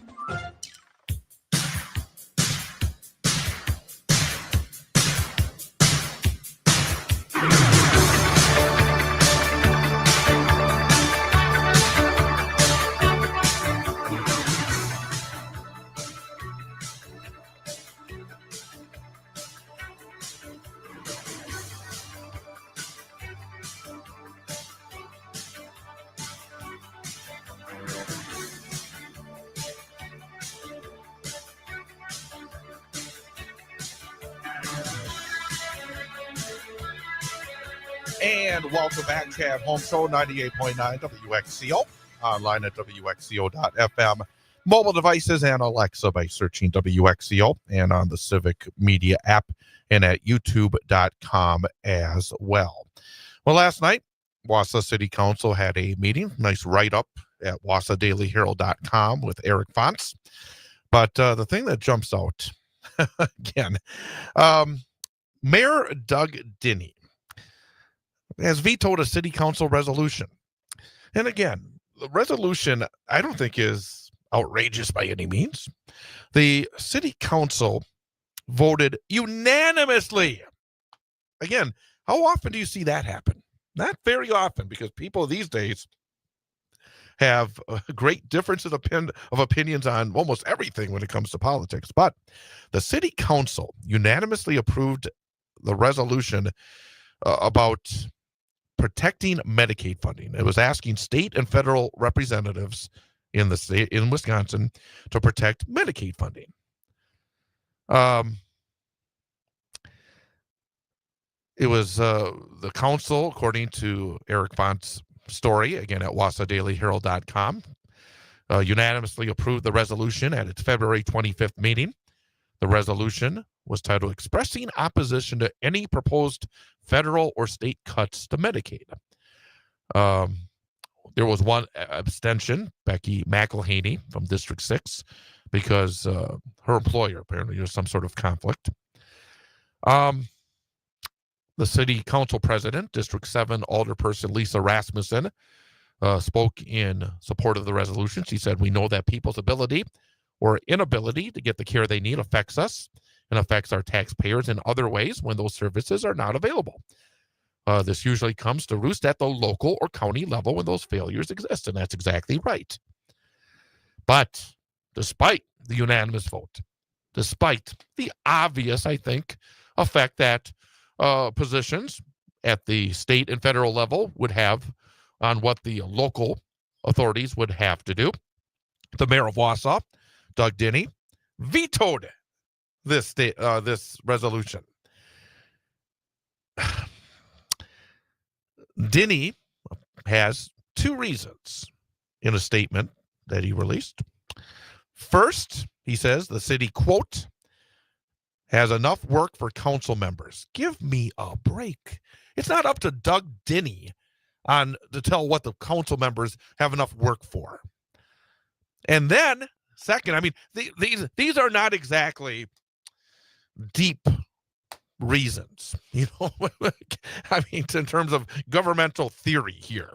And welcome back, Chad Holmes Show, 98.9 WXCO, online at WXCO.FM, mobile devices and Alexa by searching WXCO, and on the Civic Media app and at YouTube.com as well. Well, last night, Wausau City Council had a meeting, nice write-up at WausauDailyHerald.com with Eric Fonts. But the thing that jumps out, again, Mayor Doug Dinney has vetoed a city council resolution. And again, the resolution I don't think is outrageous by any means. The city council voted unanimously. Again, how often do you see that happen? Not very often, because people these days have great differences of opinions on almost everything when it comes to politics. But the city council unanimously approved the resolution about protecting Medicaid funding. It was asking state and federal representatives in the state in Wisconsin to protect Medicaid funding. It was the council, according to Eric Font's story, again at WausauDailyHerald.com, unanimously approved the resolution at its February 25th meeting. The resolution was titled Expressing Opposition to Any Proposed Federal or State Cuts to Medicaid. There was one abstention, Becky McElhaney from District 6, because her employer, apparently there's some sort of conflict. The city council president, District 7 alderperson Lisa Rasmussen, spoke in support of the resolution. She said, "We know that people's ability or inability to get the care they need affects us and affects our taxpayers in other ways when those services are not available. This usually comes to roost at the local or county level when those failures exist," and that's exactly right. But despite the unanimous vote, despite the obvious, I think, effect that positions at the state and federal level would have on what the local authorities would have to do, the mayor of Wausau, Doug Dinney, vetoed this resolution. Dinney has two reasons in a statement that he released. First, he says the city, quote, has enough work for council members. Give me a break. It's not up to Doug Dinney to tell what the council members have enough work for. And then, second, I mean, these are not exactly deep reasons, you know. I mean, in terms of governmental theory here.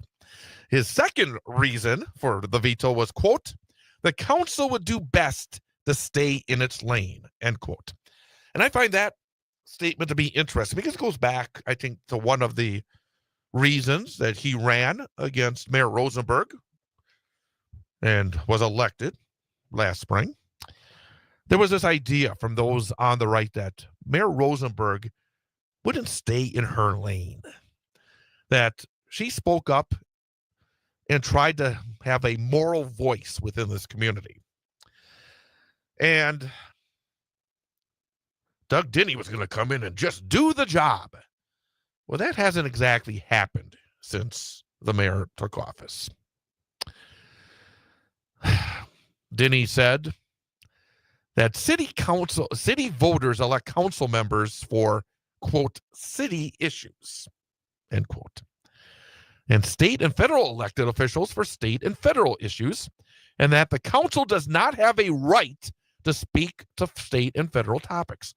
His second reason for the veto was, quote, the council would do best to stay in its lane, end quote. And I find that statement to be interesting because it goes back, I think, to one of the reasons that he ran against Mayor Rosenberg and was elected last spring. There was this idea from those on the right that Mayor Rosenberg wouldn't stay in her lane, that she spoke up and tried to have a moral voice within this community. And Doug Dinney was going to come in and just do the job. Well, that hasn't exactly happened since the mayor took office. Denny said that city voters elect council members for, quote, city issues, end quote, and state and federal elected officials for state and federal issues, and that the council does not have a right to speak to state and federal topics.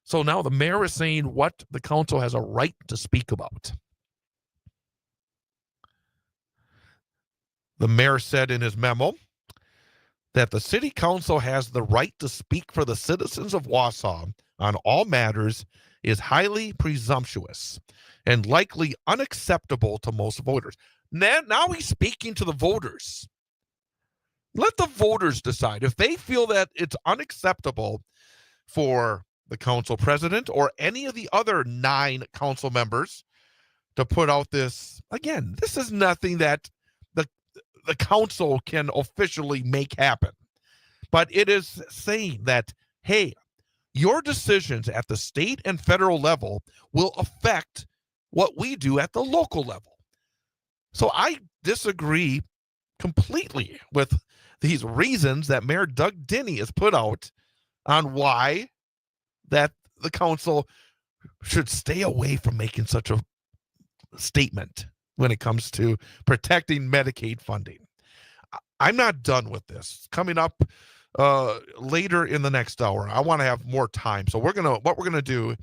So now the mayor is saying what the council has a right to speak about. The mayor said in his memo that the city council has the right to speak for the citizens of Wausau on all matters is highly presumptuous and likely unacceptable to most voters. Now he's speaking to the voters. Let the voters decide. If they feel that it's unacceptable for the council president or any of the other 9 council members to put out this, again, this is nothing that the council can officially make happen. But it is saying that, hey, your decisions at the state and federal level will affect what we do at the local level. So I disagree completely with these reasons that Mayor Doug Denny has put out on why that the council should stay away from making such a statement when it comes to protecting Medicaid funding. I'm not done with this. Coming up later in the next hour, I want to have more time. So what we're gonna do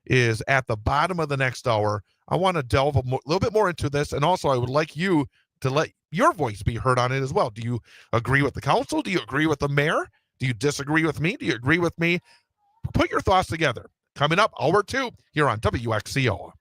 is at the bottom of the next hour, I want to delve a little bit more into this, and also I would like you to let your voice be heard on it as well. Do you agree with the council? Do you agree with the mayor? Do you disagree with me? Do you agree with me? Put your thoughts together. Coming up, hour 2 here on WXCO.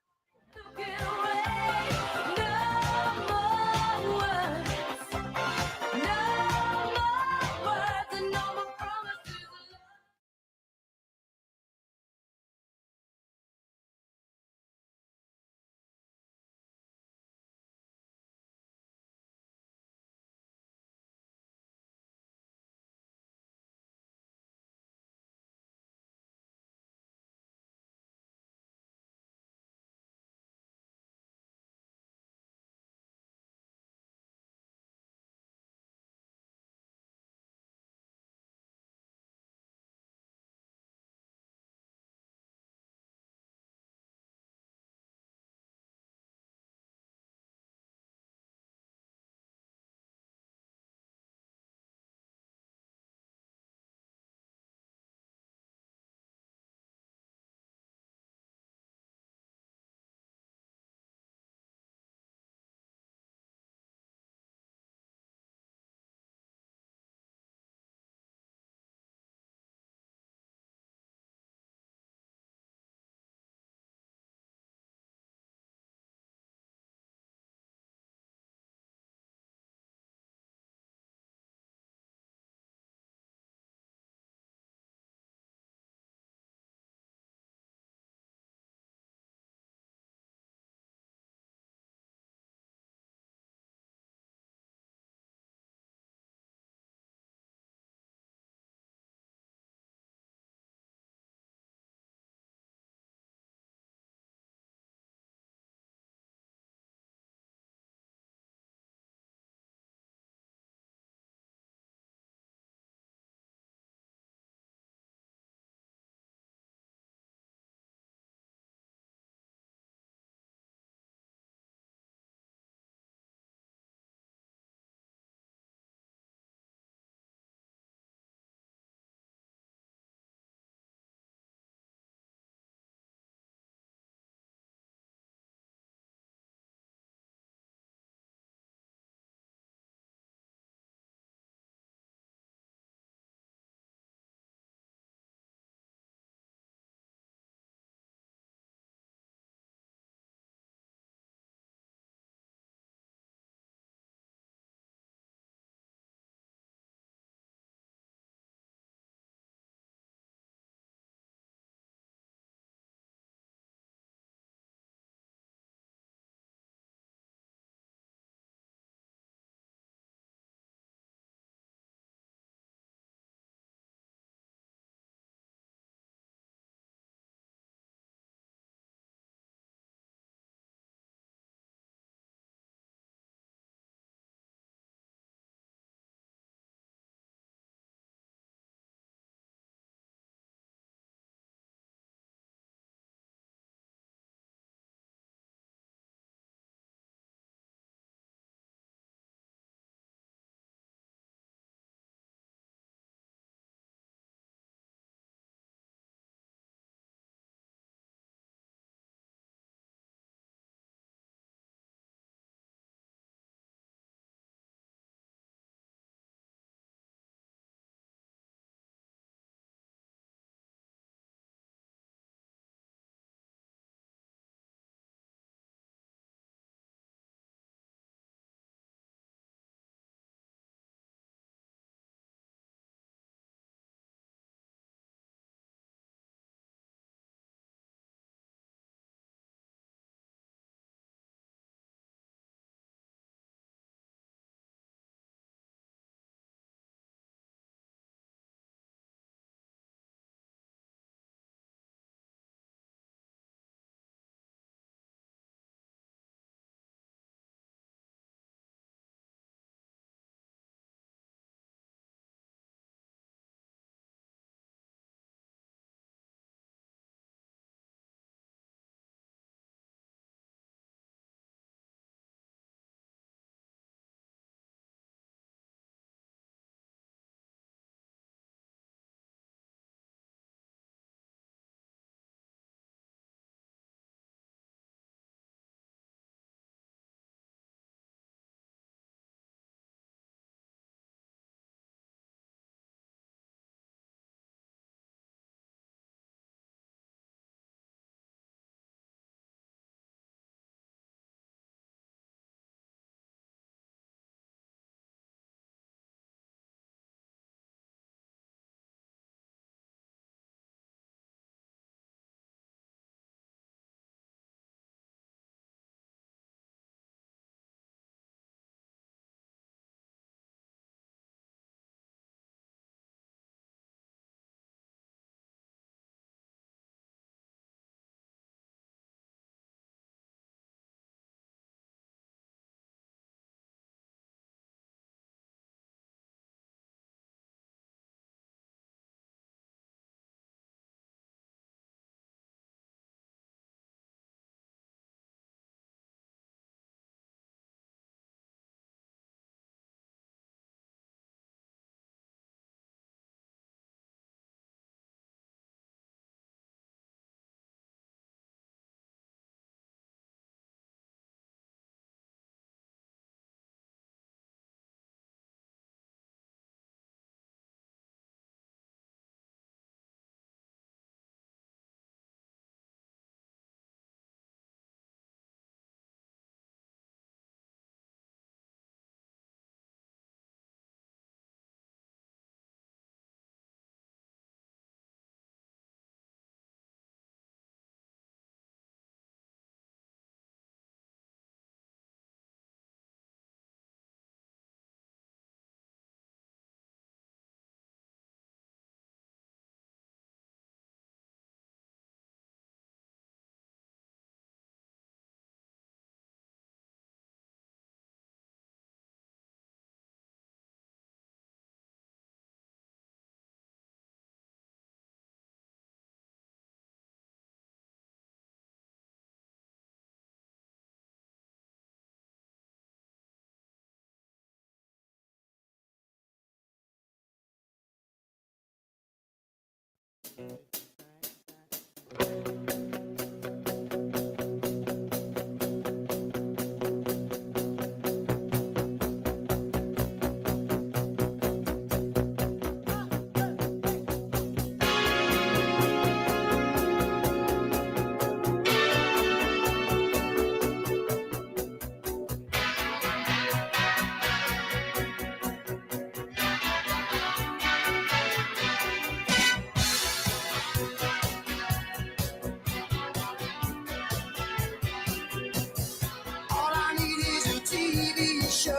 All I need is a TV show,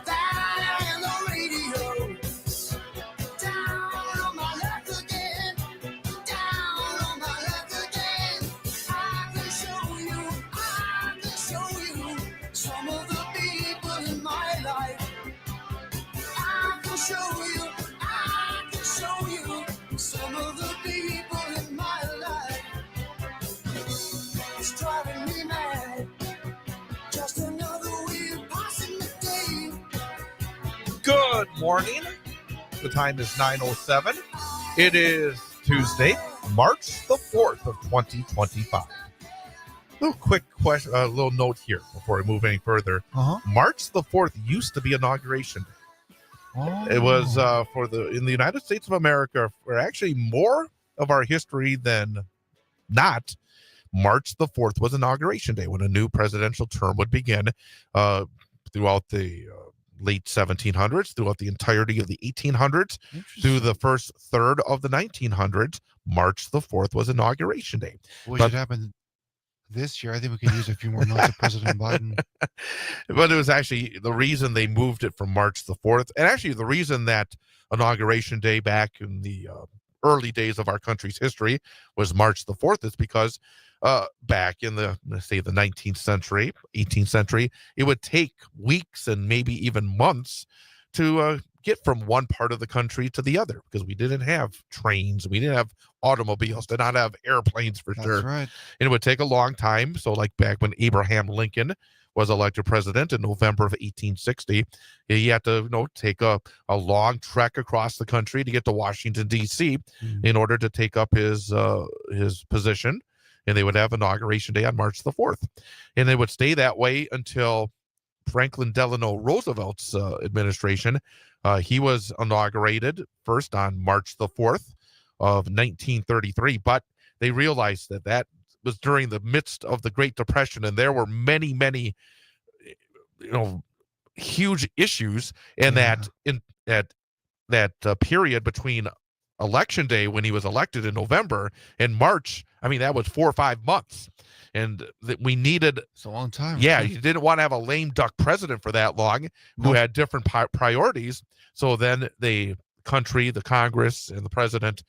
that and the radio. Down on my luck again, down on my luck again. I can show you some of the people in my life. I can show you some of the people in my life. It's driving me mad. Just another way of passing the day. Good morning. The time is 9:07. It is Tuesday, March the 4th of 2025. Little quick question, a little note here before we move any further. March the 4th used to be Inauguration Day. It was in the United States of America, for actually more of our history than not. March the 4th was Inauguration Day, when a new presidential term would begin throughout the late 1700s, throughout the entirety of the 1800s, through the first third of the 1900s. March the 4th was Inauguration Day. What should happen this year? I think we could use a few more months of President Biden. But it was actually the reason they moved it from March the 4th. And actually the reason that Inauguration Day back in the early days of our country's history was March the 4th is because back in the, let's say, the 19th century, 18th century, it would take weeks and maybe even months to get from one part of the country to the other, because we didn't have trains, we didn't have automobiles, did not have airplanes for sure. That's right. And it would take a long time. So like back when Abraham Lincoln was elected president in November of 1860, he had to take a long trek across the country to get to Washington, D.C. in order to take up his position. And they would have Inauguration Day on March the 4th. And they would stay that way until Franklin Delano Roosevelt's administration. He was inaugurated first on March the 4th of 1933, but they realized that was during the midst of the Great Depression, and there were many, many, huge issues, and that period between Election Day, when he was elected in November, and March, I mean, that was 4 or 5 months, and that we needed. It's a long time. Yeah, you didn't want to have a lame duck president for that long who had different priorities. So then the country, the Congress, and the president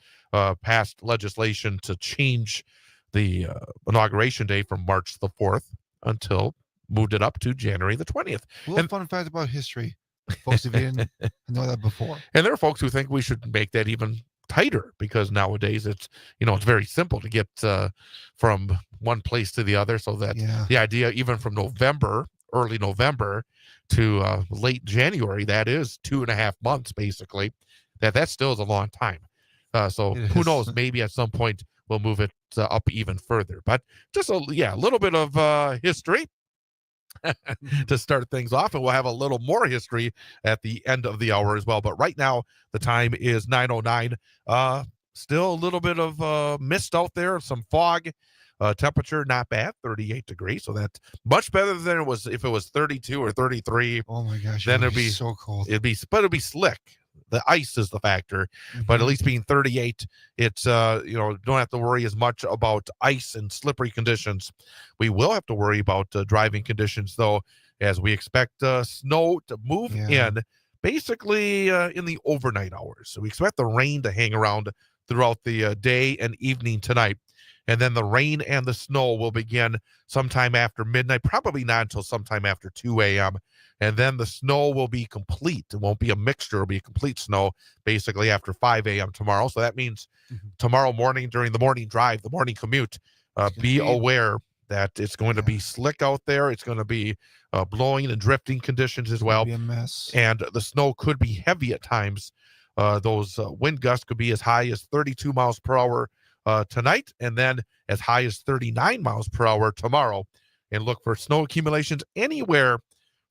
passed legislation to change the Inauguration Day from March the 4th until moved it up to January the 20th. A little fun fact about history, folks, if you didn't know that before. And there are folks who think we should make that even tighter, because nowadays it's it's very simple to get from one place to the other, so that the idea, even from early November to late January, that is 2.5 months basically, that still is a long time. So who knows, maybe at some point we'll move it up even further. But just a little bit of history to start things off, and we'll have a little more history at the end of the hour as well. But right now the time is 9:09. Still a little bit of mist out there, some fog. Temperature not bad, 38 degrees, so that's much better than it was if it was 32 or 33. Oh my gosh, then it'd be so cold. It'd be slick. The ice is the factor, but at least being 38, it's don't have to worry as much about ice and slippery conditions. We will have to worry about driving conditions, though, as we expect snow to move in basically in the overnight hours. So we expect the rain to hang around throughout the day and evening tonight. And then the rain and the snow will begin sometime after midnight, probably not until sometime after 2 a.m. And then the snow will be complete. It won't be a mixture. It'll be a complete snow basically after 5 a.m. tomorrow. So that means tomorrow morning, during the morning drive, the morning commute, be aware that it's going to be slick out there. It's going to be blowing and drifting conditions as well. Be a mess. And the snow could be heavy at times Those wind gusts could be as high as 32 miles per hour tonight, and then as high as 39 miles per hour tomorrow. And look for snow accumulations anywhere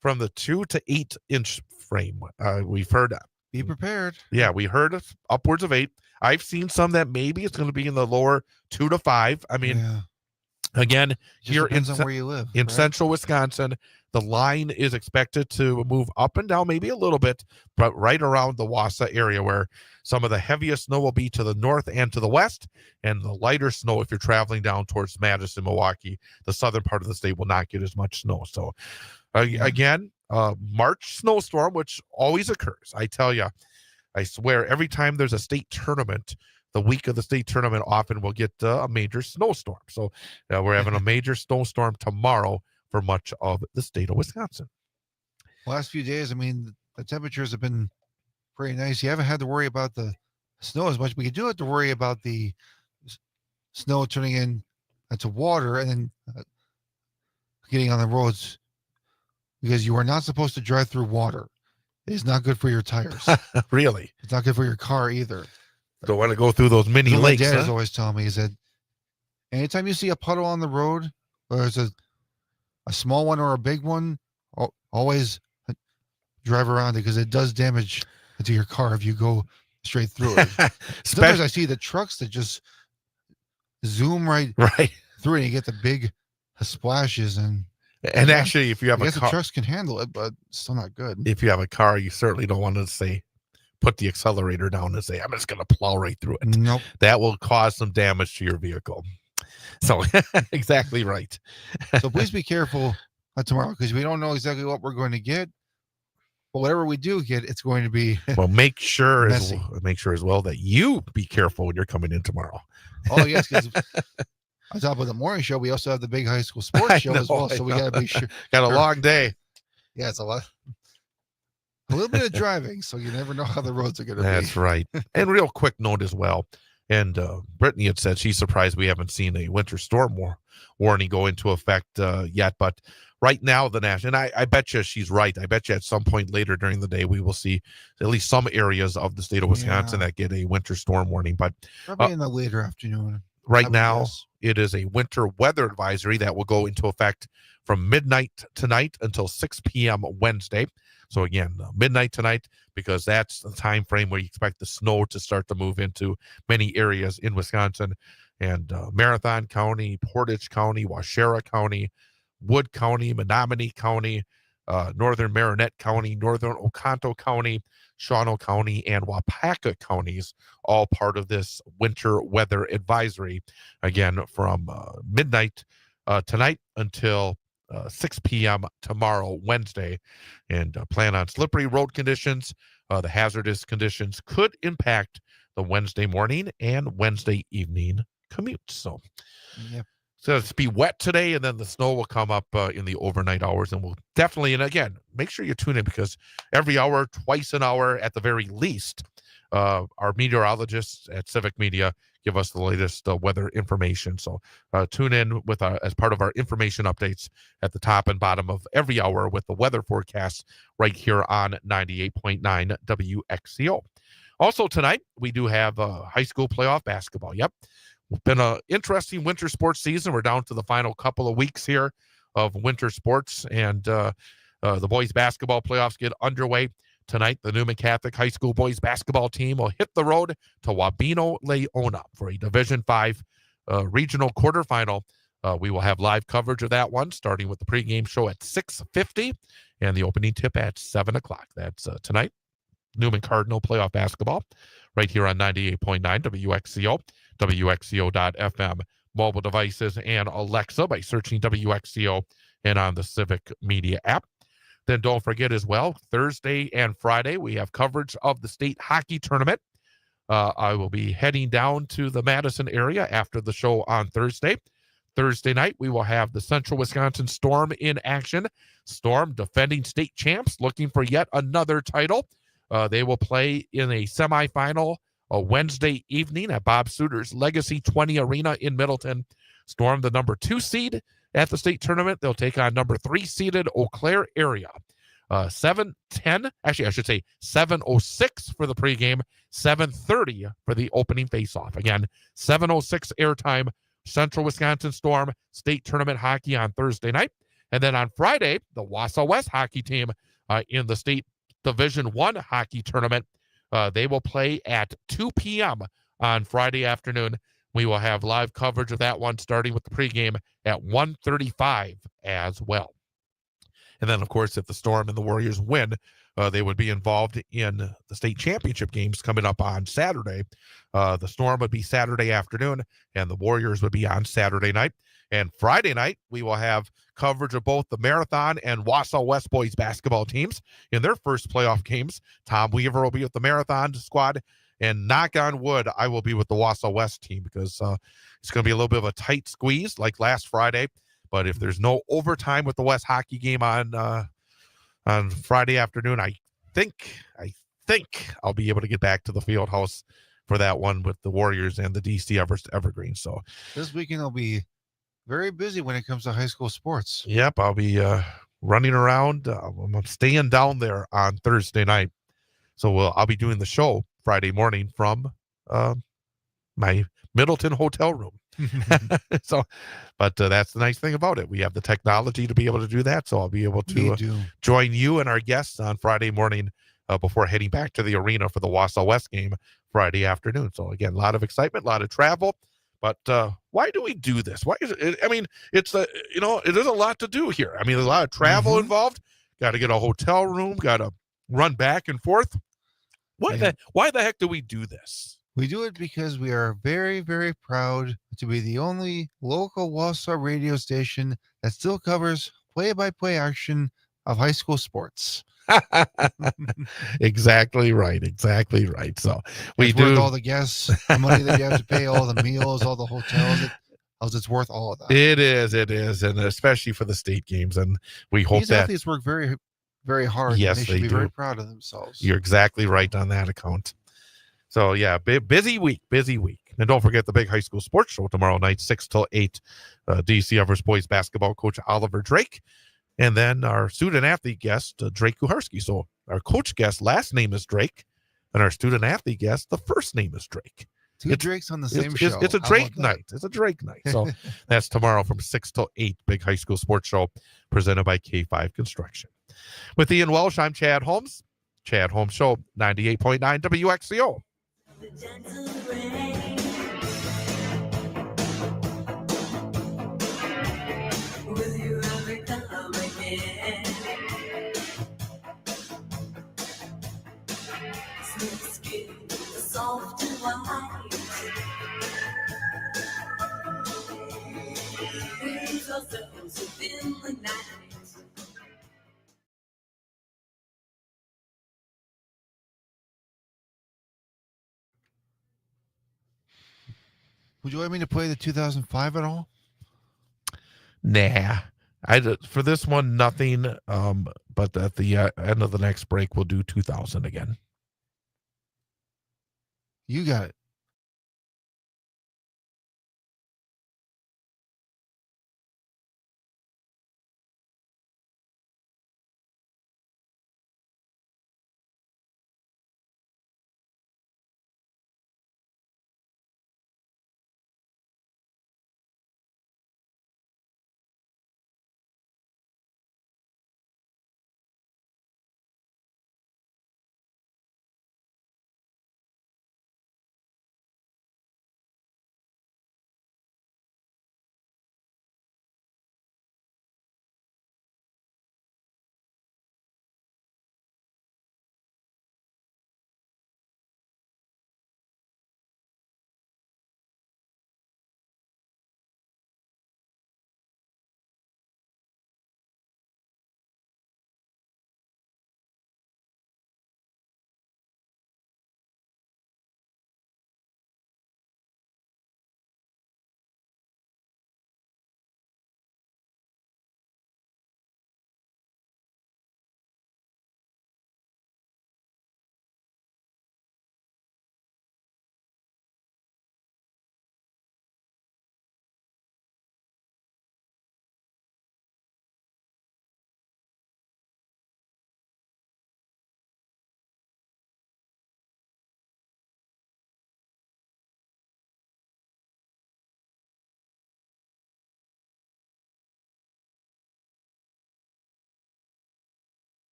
from the 2 to 8 inch frame. We've heard Be prepared. Yeah, we heard upwards of 8. I've seen some that maybe it's going to be in the lower 2 to 5. I mean, Yeah. again, Just here depends on where you live. in right? central Wisconsin, the line is expected to move up and down maybe a little bit, but right around the Wausau area where some of the heaviest snow will be to the north and to the west, and the lighter snow if you're traveling down towards Madison, Milwaukee, the southern part of the state will not get as much snow. So again, March snowstorm, which always occurs. I tell you, I swear, every time there's a state tournament, the week of the state tournament often will get a major snowstorm. So we're having a major snowstorm tomorrow for much of the state of Wisconsin. Last few days, I mean, the temperatures have been pretty nice. You haven't had to worry about the snow as much, but you do have to worry about the snow turning into water and then getting on the roads, because you are not supposed to drive through water. It is not good for your tires. Really? It's not good for your car either. Don't want to go through those mini So lakes. my dad is Huh? always telling me is that anytime you see a puddle on the road, or it's a small one or a big one, always drive around it, because it does damage to your car if you go straight through it. Sometimes I see the trucks that just zoom right through it, and you get the big splashes. And Actually, if you have I a guess the car, trucks can handle it, but it's still not good. if you have a car, you certainly don't want to say, put the accelerator down and say, I'm just going to plow right through it. Nope. That will cause some damage to your vehicle. So exactly right. So please be careful tomorrow, because we don't know exactly what we're going to get. But whatever we do get, it's going to be Well, make sure as messy. well that you be careful when you're coming in tomorrow. Oh, yes, because on top of the morning show, we also have the big high school sports show as well. So we got to be sure. Got a long day. Yeah, it's a little bit of driving, so you never know how the roads are going to be. That's right. And real quick note as well. And Brittney had said she's surprised we haven't seen a winter storm warning go into effect yet. But right now, the national, and I bet you she's right. I bet you at some point later during the day, we will see at least some areas of the state of Wisconsin that get a winter storm warning. But probably in the later afternoon. Right now, it is a winter weather advisory that will go into effect from midnight tonight until 6 p.m. Wednesday. So again, midnight tonight, because that's the time frame where you expect the snow to start to move into many areas in Wisconsin. And Marathon County, Portage County, Waushara County, Wood County, Menominee County, Northern Marinette County, Northern Oconto County, Shawano County, and Wapaka counties, all part of this winter weather advisory. Again, from midnight tonight until 6 p.m. tomorrow, Wednesday. And plan on slippery road conditions. The hazardous conditions could impact the Wednesday morning and Wednesday evening commute. So, so it's be wet today, and then the snow will come up in the overnight hours, and we'll definitely, and again, make sure you tune in, because every hour, twice an hour at the very least, our meteorologists at Civic Media give us the latest weather information. So tune in with as part of our information updates at the top and bottom of every hour with the weather forecast right here on 98.9 WXCO. Also tonight, we do have high school playoff basketball. Yep. It's been an interesting winter sports season. We're down to the final couple of weeks here of winter sports, and the boys basketball playoffs get underway. Tonight, the Newman Catholic High School boys basketball team will hit the road to Wabeno Leona for a Division V regional quarterfinal. We will have live coverage of that one, starting with the pregame show at 6:50 and the opening tip at 7 o'clock. That's tonight, Newman Cardinal playoff basketball, right here on 98.9 WXCO, WXCO.FM, mobile devices, and Alexa by searching WXCO and on the Civic Media app. Then don't forget as well, Thursday and Friday, we have coverage of the state hockey tournament. I will be heading down to the Madison area after the show on Thursday. Thursday night, we will have the Central Wisconsin Storm in action. Storm, defending state champs, looking for yet another title. They will play in a semifinal Wednesday evening at Bob Suter's Legacy 20 Arena in Middleton. Storm, the number 2 seed at the state tournament. They'll take on number 3 seeded Eau Claire area. 7:10. Actually, I should say 7:06 for the pregame, 7:30 for the opening faceoff. Again, 7:06 airtime. Central Wisconsin Storm State Tournament hockey on Thursday night. And then on Friday, the Wausau West hockey team in the State Division I hockey tournament, they will play at 2 p.m. on Friday afternoon. We will have live coverage of that one starting with the pregame at 1:35 as well. And then, of course, if the Storm and the Warriors win, they would be involved in the state championship games coming up on Saturday. The Storm would be Saturday afternoon, and the Warriors would be on Saturday night. And Friday night, we will have coverage of both the Marathon and Wausau West boys basketball teams in their first playoff games. Tom Weaver will be with the Marathon squad, and knock on wood, I will be with the Wausau West team because it's going to be a little bit of a tight squeeze like last Friday. But if there's no overtime with the West hockey game on Friday afternoon, I think I'll be able to get back to the field house for that one with the Warriors and the DC Evergreen. So This weekend will be very busy when it comes to high school sports. yep, I'll be running around. I'm staying down there on Thursday night. So I'll be doing the show Friday morning from my Middleton hotel room. So, but that's the nice thing about it. We have the technology to be able to do that. So I'll be able to join you and our guests on Friday morning before heading back to the arena for the Wausau West game Friday afternoon. So again, a lot of excitement, a lot of travel. But why do we do this? Why is it? I mean, it's it is a lot to do here. I mean, there's a lot of travel involved. Got to get a hotel room. Got to run back and forth. Why the heck do we do this? We do it because we are very, very proud to be the only local Wausau radio station that still covers play-by-play action of high school sports. Exactly right. So we It's do worth all the gas, the money that you have to pay, all the meals, all the hotels. It's worth all of that. It is, and especially for the state games. And we hope These that athletes work very, very hard. Yes, and they should be very proud of themselves. You're exactly right on that account. So yeah, busy week. And don't forget the big high school sports show tomorrow night, 6 till 8. DC Evers boys basketball coach Oliver Drake. And then our student athlete guest, Drake Kuharski. So our coach guest last name is Drake, and our student athlete guest, the first name is Drake. Two Drakes on the same show. It's a Drake night. It's a Drake night. So that's tomorrow from 6 till 8, big high school sports show presented by K5 Construction. With Ian Welsh, I'm Chad Holmes. Chad Holmes Show, 98.9 WXCO. The gentle rain. Will you ever come again? Smooth skin, soft and white. Lose ourselves within the night. Would you like me to play the 2005 at all? Nah. For this one, nothing. But at the end of the next break, we'll do 2000 again. You got it.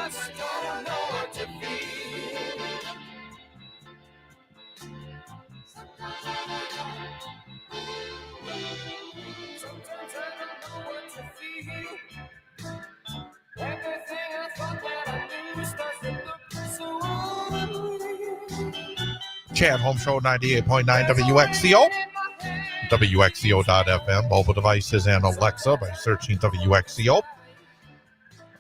just don't know what to feel. Sometimes I don't know what to feel. Everything I thought that I knew starts to look so unreal. Chad Home Show 98.9 WXCO. WXCO.FM, mobile devices, and Alexa by searching WXCO.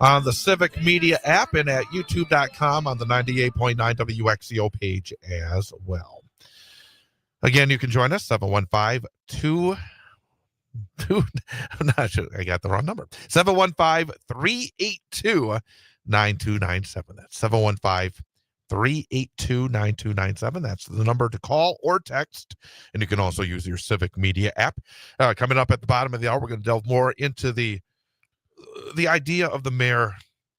On the Civic Media app and at youtube.com on the 98.9 WXCO page as well. Again, you can join us, 715-2... I'm not sure. I got the wrong number. 715-382-9297. That's 715-382-9297. That's the number to call or text. And you can also use your Civic Media app. Coming up at the bottom of the hour, we're going to delve more into the idea of the mayor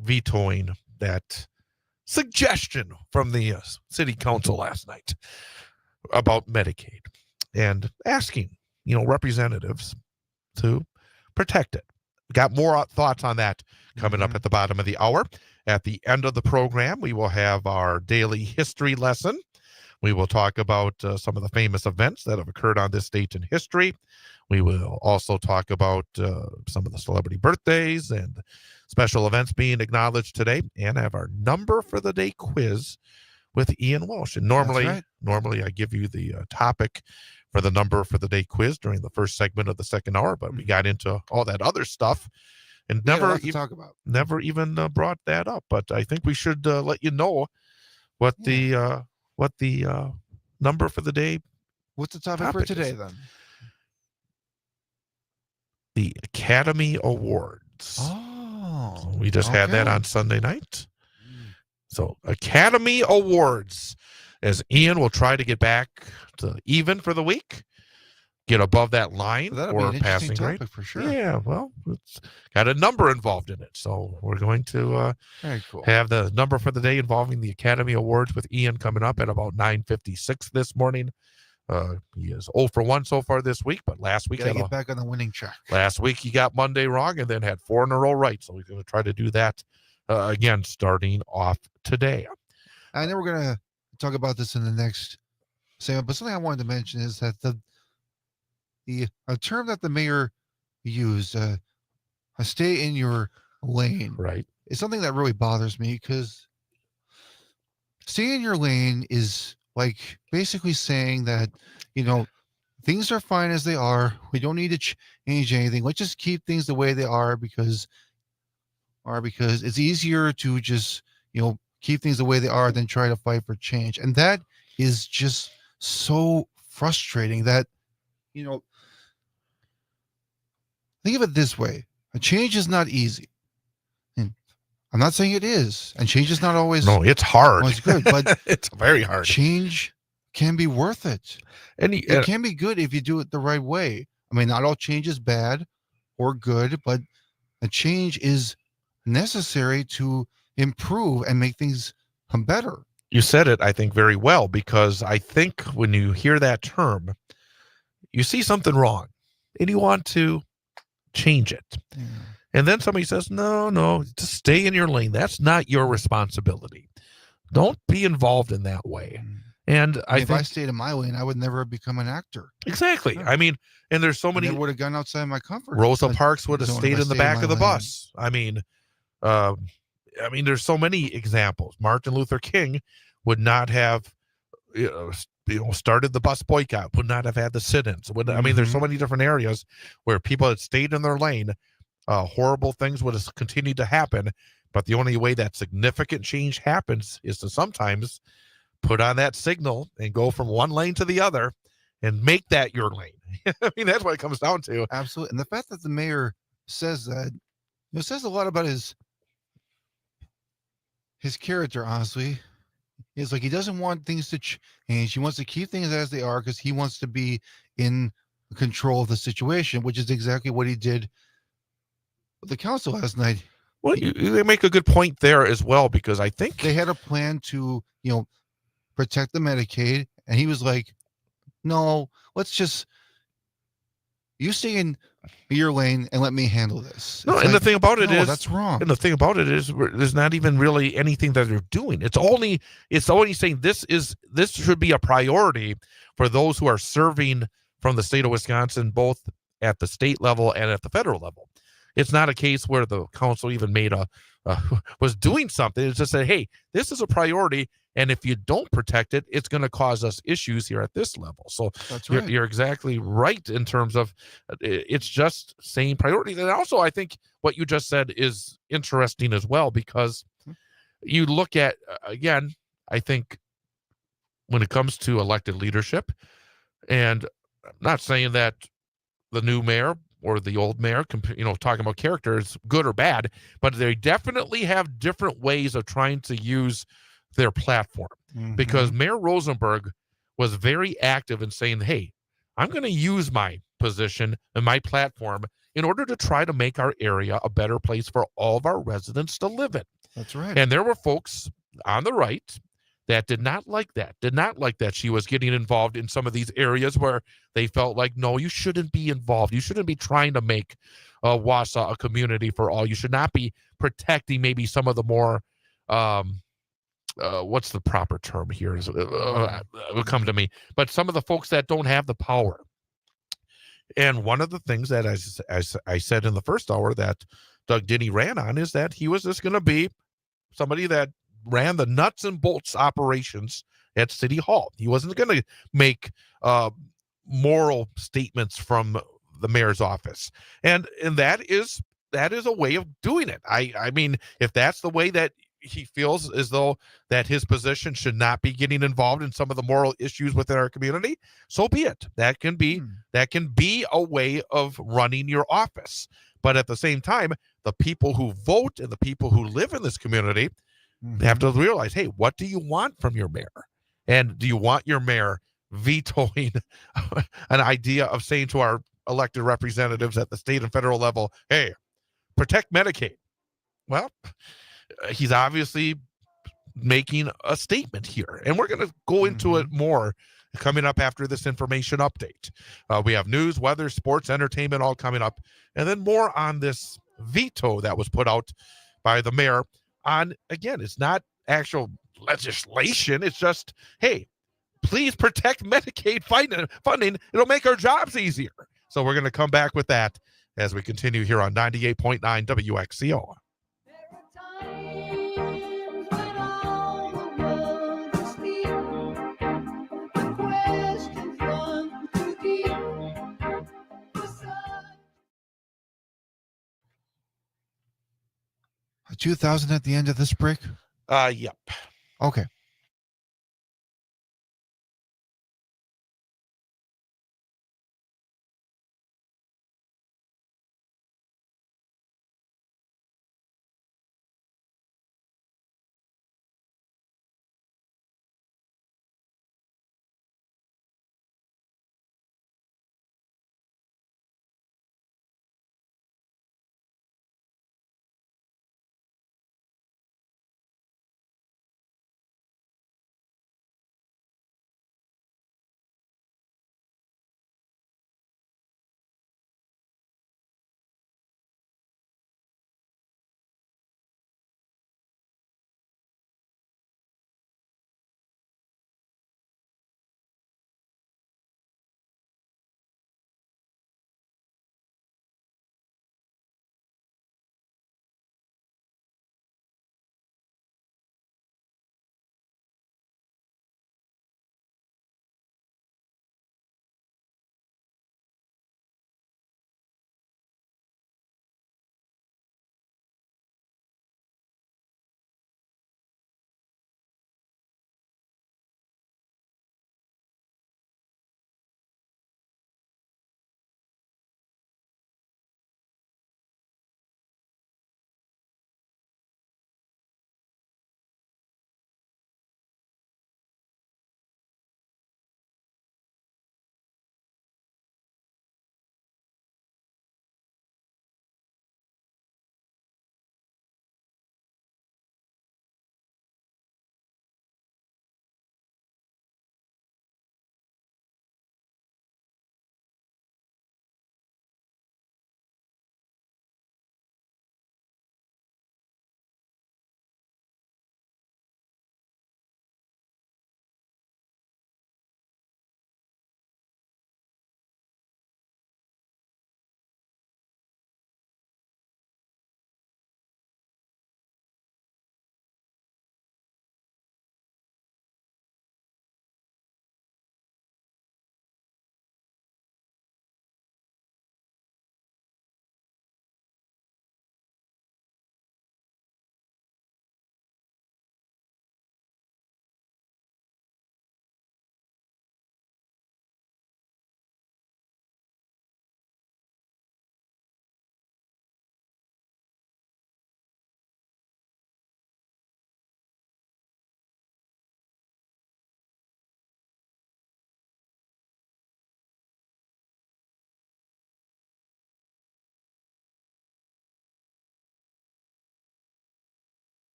vetoing that suggestion from the city council last night about Medicaid and asking, representatives to protect it. Got more thoughts on that coming up at the bottom of the hour. At the end of the program, we will have our daily history lesson. We will talk about some of the famous events that have occurred on this date in history. We will also talk about some of the celebrity birthdays and special events being acknowledged today, and have our number for the day quiz with Ian Walsh. And normally I give you the topic for the number for the day quiz during the first segment of the second hour, but we got into all that other stuff and never even brought that up. But I think we should let you know what the number for the day. What's the topic for today then? The Academy Awards. Oh, we just had that on Sunday night. So Academy Awards, as Ian will try to get back to even for the week, get above that line or passing grade for sure. Yeah, well, it's got a number involved in it. So we're going to very cool. Have the number for the day involving the Academy Awards with Ian coming up at about 9:56 this morning. He is 0 for 1 so far this week, but last week get back on the winning track. Last week he got Monday wrong and then had 4 in a row right. So he's going to try to do that again starting off today. And then we're going to talk about this in the next segment. But something I wanted to mention is that a term that the mayor used, stay in your lane, right, is something that really bothers me, because stay in your lane is like basically saying that, things are fine as they are. We don't need to change anything. Let's just keep things the way they are because it's easier to just, keep things the way they are than try to fight for change. And that is just so frustrating that, think of it this way. A change is not easy. And I'm not saying it is. And change is not always. No, it's hard. Always good, but it's very hard. Change can be worth it. And it can be good if you do it the right way. I mean, not all change is bad or good, but a change is necessary to improve and make things better. You said it, I think, very well, because I think when you hear that term, you see something wrong and you want to change it. Yeah. And then somebody says, no, just stay in your lane. That's not your responsibility. Don't be involved in that way. And if I stayed in my lane, I would never have become an actor. Exactly. Yeah. I mean, and there's so many. I would have gone outside my comfort. Rosa Parks would have stayed in the back of the bus. I mean, there's so many examples. Martin Luther King would not have, started the bus boycott, would not have had the sit-ins. There's so many different areas where people had stayed in their lane. Horrible things would have continued to happen, but the only way that significant change happens is to sometimes put on that signal and go from one lane to the other and make that your lane. That's what it comes down to. Absolutely. And the fact that the mayor says that, it says a lot about his character, honestly. It's like he doesn't want things to change. He wants to keep things as they are because he wants to be in control of the situation, which is exactly what he did with the council last night. Well, you make a good point there as well, because I think they had a plan to, protect the Medicaid, and he was like, no, let's just, you stay in your lane and let me handle this. No, It's and the like, thing about it no, is, that's wrong. and the thing about it is, there's not even really anything that they're doing. It's only saying this should be a priority for those who are serving from the state of Wisconsin, both at the state level and at the federal level. It's not a case where the council even made was doing something. It's just said, hey, this is a priority, and if you don't protect it, it's going to cause us issues here at this level. So That's right. you're exactly right in terms of it's just saying priorities. And also, I think what you just said is interesting as well, because you look at, again, I think when it comes to elected leadership, and I'm not saying that the new mayor or the old mayor, talking about characters, good or bad, but they definitely have different ways of trying to use their platform. Because Mayor Rosenberg was very active in saying, hey, I'm going to use my position and my platform in order to try to make our area a better place for all of our residents to live in. That's right. And there were folks on the right that did not like that she was getting involved in some of these areas where they felt like, no, you shouldn't be involved. You shouldn't be trying to make Wausau a community for all. You should not be protecting maybe some of the more, what's the proper term here? It will come to me. But some of the folks that don't have the power. And one of the things that, as I said in the first hour, that Doug Denny ran on is that he was just going to be somebody that ran the nuts and bolts operations at City Hall. He wasn't going to make moral statements from the mayor's office, and that is a way of doing it. I mean, if that's the way that he feels as though that his position should not be getting involved in some of the moral issues within our community, so be it. That can be a way of running your office. But at the same time, the people who vote and the people who live in this community have to realize, hey, what do you want from your mayor? And do you want your mayor vetoing an idea of saying to our elected representatives at the state and federal level, hey, protect Medicaid? Well, he's obviously making a statement here, and we're going to go into it more coming up after this information update. We have news, weather, sports, entertainment all coming up, and then more on this veto that was put out by the mayor on, again, it's not actual legislation. It's just, hey, please protect Medicaid funding. It'll make our jobs easier. So we're going to come back with that as we continue here on 98.9 WXCO. A 2,000 at the end of this break? Yep. Okay.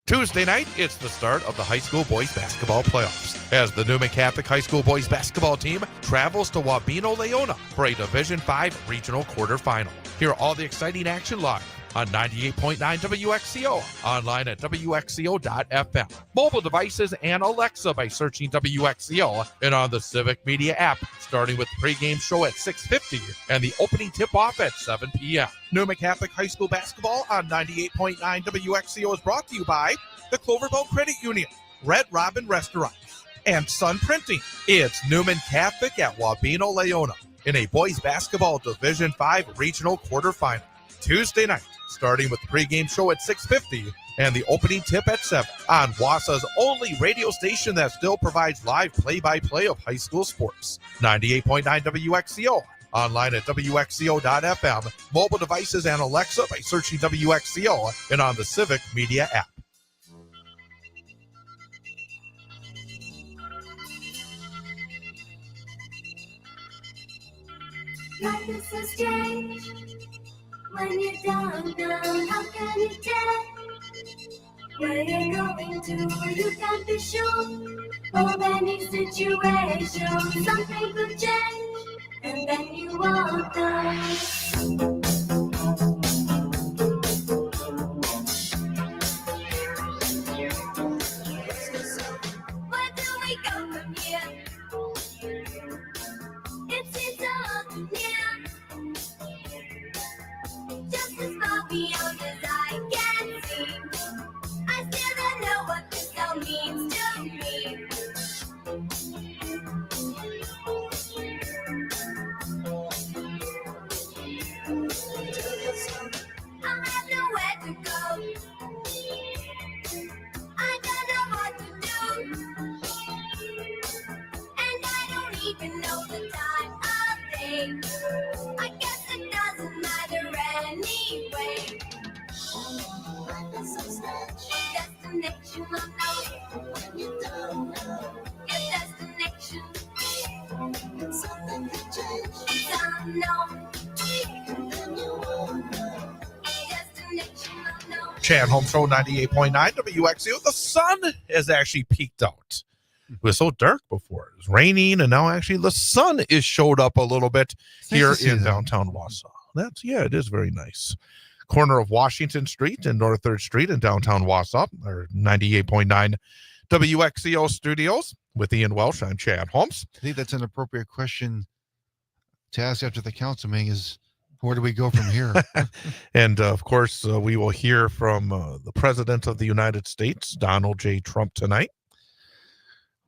Tuesday night, it's the start of the high school boys basketball playoffs as the Newman Catholic High School boys basketball team travels to Wabeno, Leona for a Division V regional quarterfinal. Hear all the exciting action live on 98.9 WXCO, online at WXCO.FM, mobile devices, and Alexa by searching WXCO, and on the Civic Media app, starting with the pregame show at 6:50 and the opening tip-off at 7 p.m. Newman Catholic High School basketball on 98.9 WXCO is brought to you by the Cloverville Credit Union, Red Robin Restaurant, and Sun Printing. It's Newman Catholic at Wabeno, Leona in a boys basketball Division V regional quarterfinal. Tuesday night, starting with the pregame show at 6:50 and the opening tip at 7 on Wausau's only radio station that still provides live play-by-play of high school sports. 98.9 WXCO, online at WXCO.FM, mobile devices, and Alexa by searching WXCO, and on the Civic Media app. Life is so strange when you're down. How can you tell where you're going to? You can't be sure of any situation. Something could change, and then you are done. Where do we go from here? It seems so near, just as far beyond as I can see. I still don't know what this all means to me. I have nowhere to go. I don't know what to do, and I don't even know the time of day. I guess it doesn't matter anyway. Destination unknown. When you don't know your destination, something could change. It's unknown, and then you won't know. Destination unknown. Chad Holmes Show 98.9 WXCO. The sun has actually peaked out. It was so dark before. It was raining, and now actually the sun is showed up a little bit here in downtown Wausau. It is very nice. Corner of Washington Street and North 3rd Street in downtown Wausau, or 98.9 WXCO studios with Ian Welsh. I'm Chad Holmes. I think that's an appropriate question to ask after the council meeting is, where do we go from here? And of course, we will hear from the President of the United States, Donald J. Trump, tonight.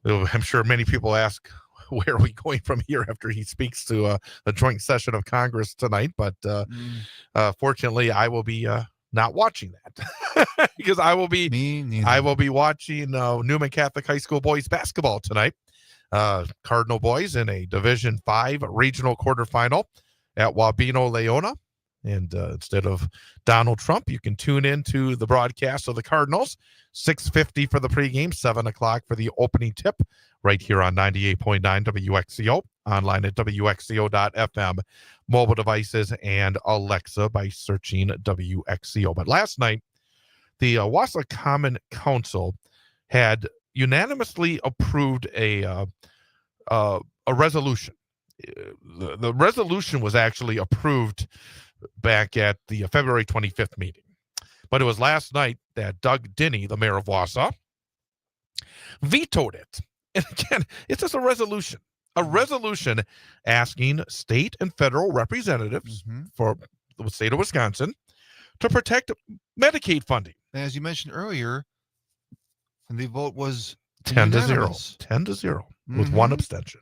I'm sure many people ask, where are we going from here after he speaks to a joint session of Congress tonight? But fortunately, I will be not watching that because I will be watching Newman Catholic High School boys basketball tonight. Cardinal boys in a Division V regional quarterfinal at Wabeno, Leona. And instead of Donald Trump, you can tune in to the broadcast of the Cardinals, 6:50 for the pregame, 7 o'clock for the opening tip, right here on 98.9 WXCO, online at WXCO.FM, mobile devices, and Alexa by searching WXCO. But last night, the Wausau Common Council had unanimously approved a resolution. The resolution was actually approved back at the February 25th meeting. But it was last night that Doug Denny, the mayor of Wausau, vetoed it. And again, it's just a resolution asking state and federal representatives for the state of Wisconsin to protect Medicaid funding. And as you mentioned earlier, the vote was 10-0. 10-0 with one abstention.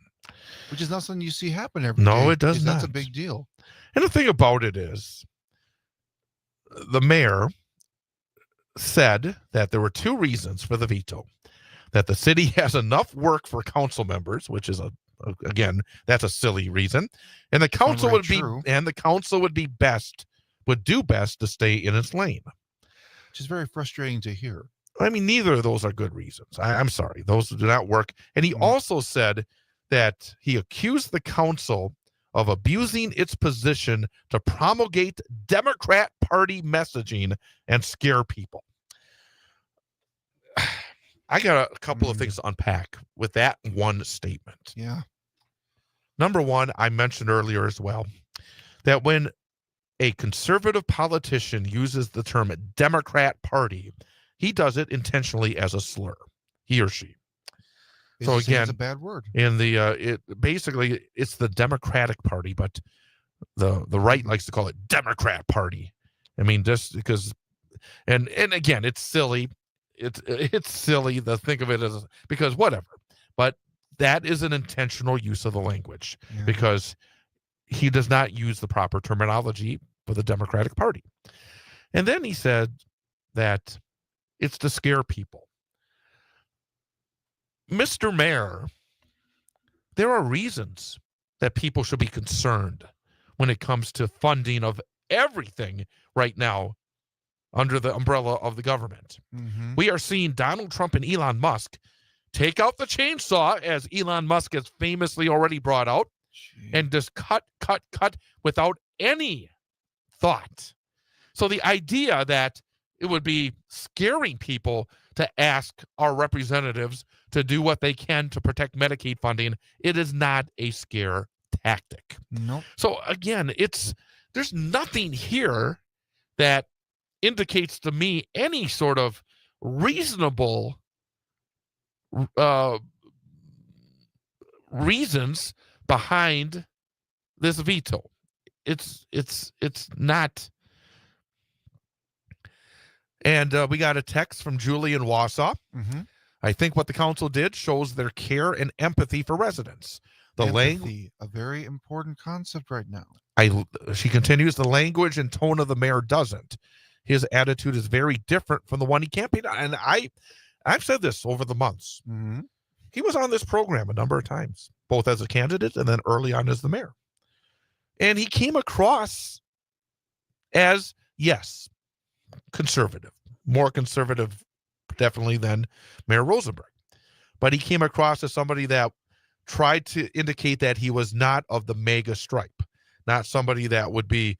Which is not something you see happen every day. No, it does not. That's a big deal. And the thing about it is, the mayor said that there were two reasons for the veto. That the city has enough work for council members, which is again, that's a silly reason. And the council would do best to stay in its lane. Which is very frustrating to hear. I mean, neither of those are good reasons. I'm sorry. Those do not work. And he also said that he accused the council of abusing its position to promulgate Democrat Party messaging and scare people. I got a couple of Mm. things to unpack with that one statement. Yeah. Number one, I mentioned earlier as well that when a conservative politician uses the term Democrat Party, he does it intentionally as a slur, he or she. It's So the same as a again, bad word. in the it's the Democratic Party, but the right Mhm. likes to call it Democrat Party. I mean, just because, and again, it's silly. It's silly to think of it as because whatever, but that is an intentional use of the language Yeah. because he does not use the proper terminology for the Democratic Party. And then he said that it's to scare people. Mr. Mayor, there are reasons that people should be concerned when it comes to funding of everything right now under the umbrella of the government. Mm-hmm. We are seeing Donald Trump and Elon Musk take out the chainsaw, as Elon Musk has famously already brought out, and just cut without any thought. So the idea that it would be scaring people to ask our representatives to do what they can to protect Medicaid funding, it is not a scare tactic. Nope. So again, there's nothing here that indicates to me any sort of reasonable reasons behind this veto. It's not. And we got a text from Julie in Wausau. Mm-hmm. I think what the council did shows their care and empathy for residents. The language, Empathy, a very important concept right now. she continues, the language and tone of the mayor doesn't. His attitude is very different from the one he campaigned on. And I've said this over the months. Mm-hmm. He was on this program a number of times, both as a candidate and then early on as the mayor. And he came across as, yes, conservative, more conservative definitely than Mayor Rosenberg. But he came across as somebody that tried to indicate that he was not of the MAGA stripe, not somebody that would be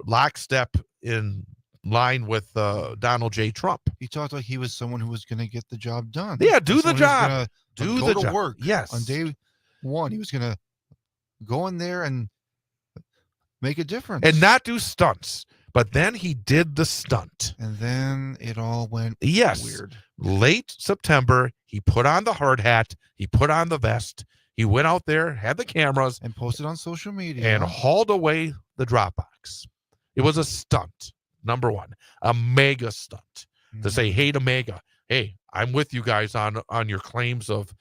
lockstep in line with Donald J. Trump. He talked like he was someone who was going to get the job done. Yeah, do Like the someone who's job. gonna, Do go the to job. work. Yes. On day one, he was going to go in there and make a difference. And not do stunts. But then he did the stunt. And then it all went weird. Late September, he put on the hard hat. He put on the vest. He went out there, had the cameras, and posted on social media. and hauled away the Dropbox. It was a stunt, number one. A mega stunt. To say, hey to MAGA, hey, I'm with you guys on your claims of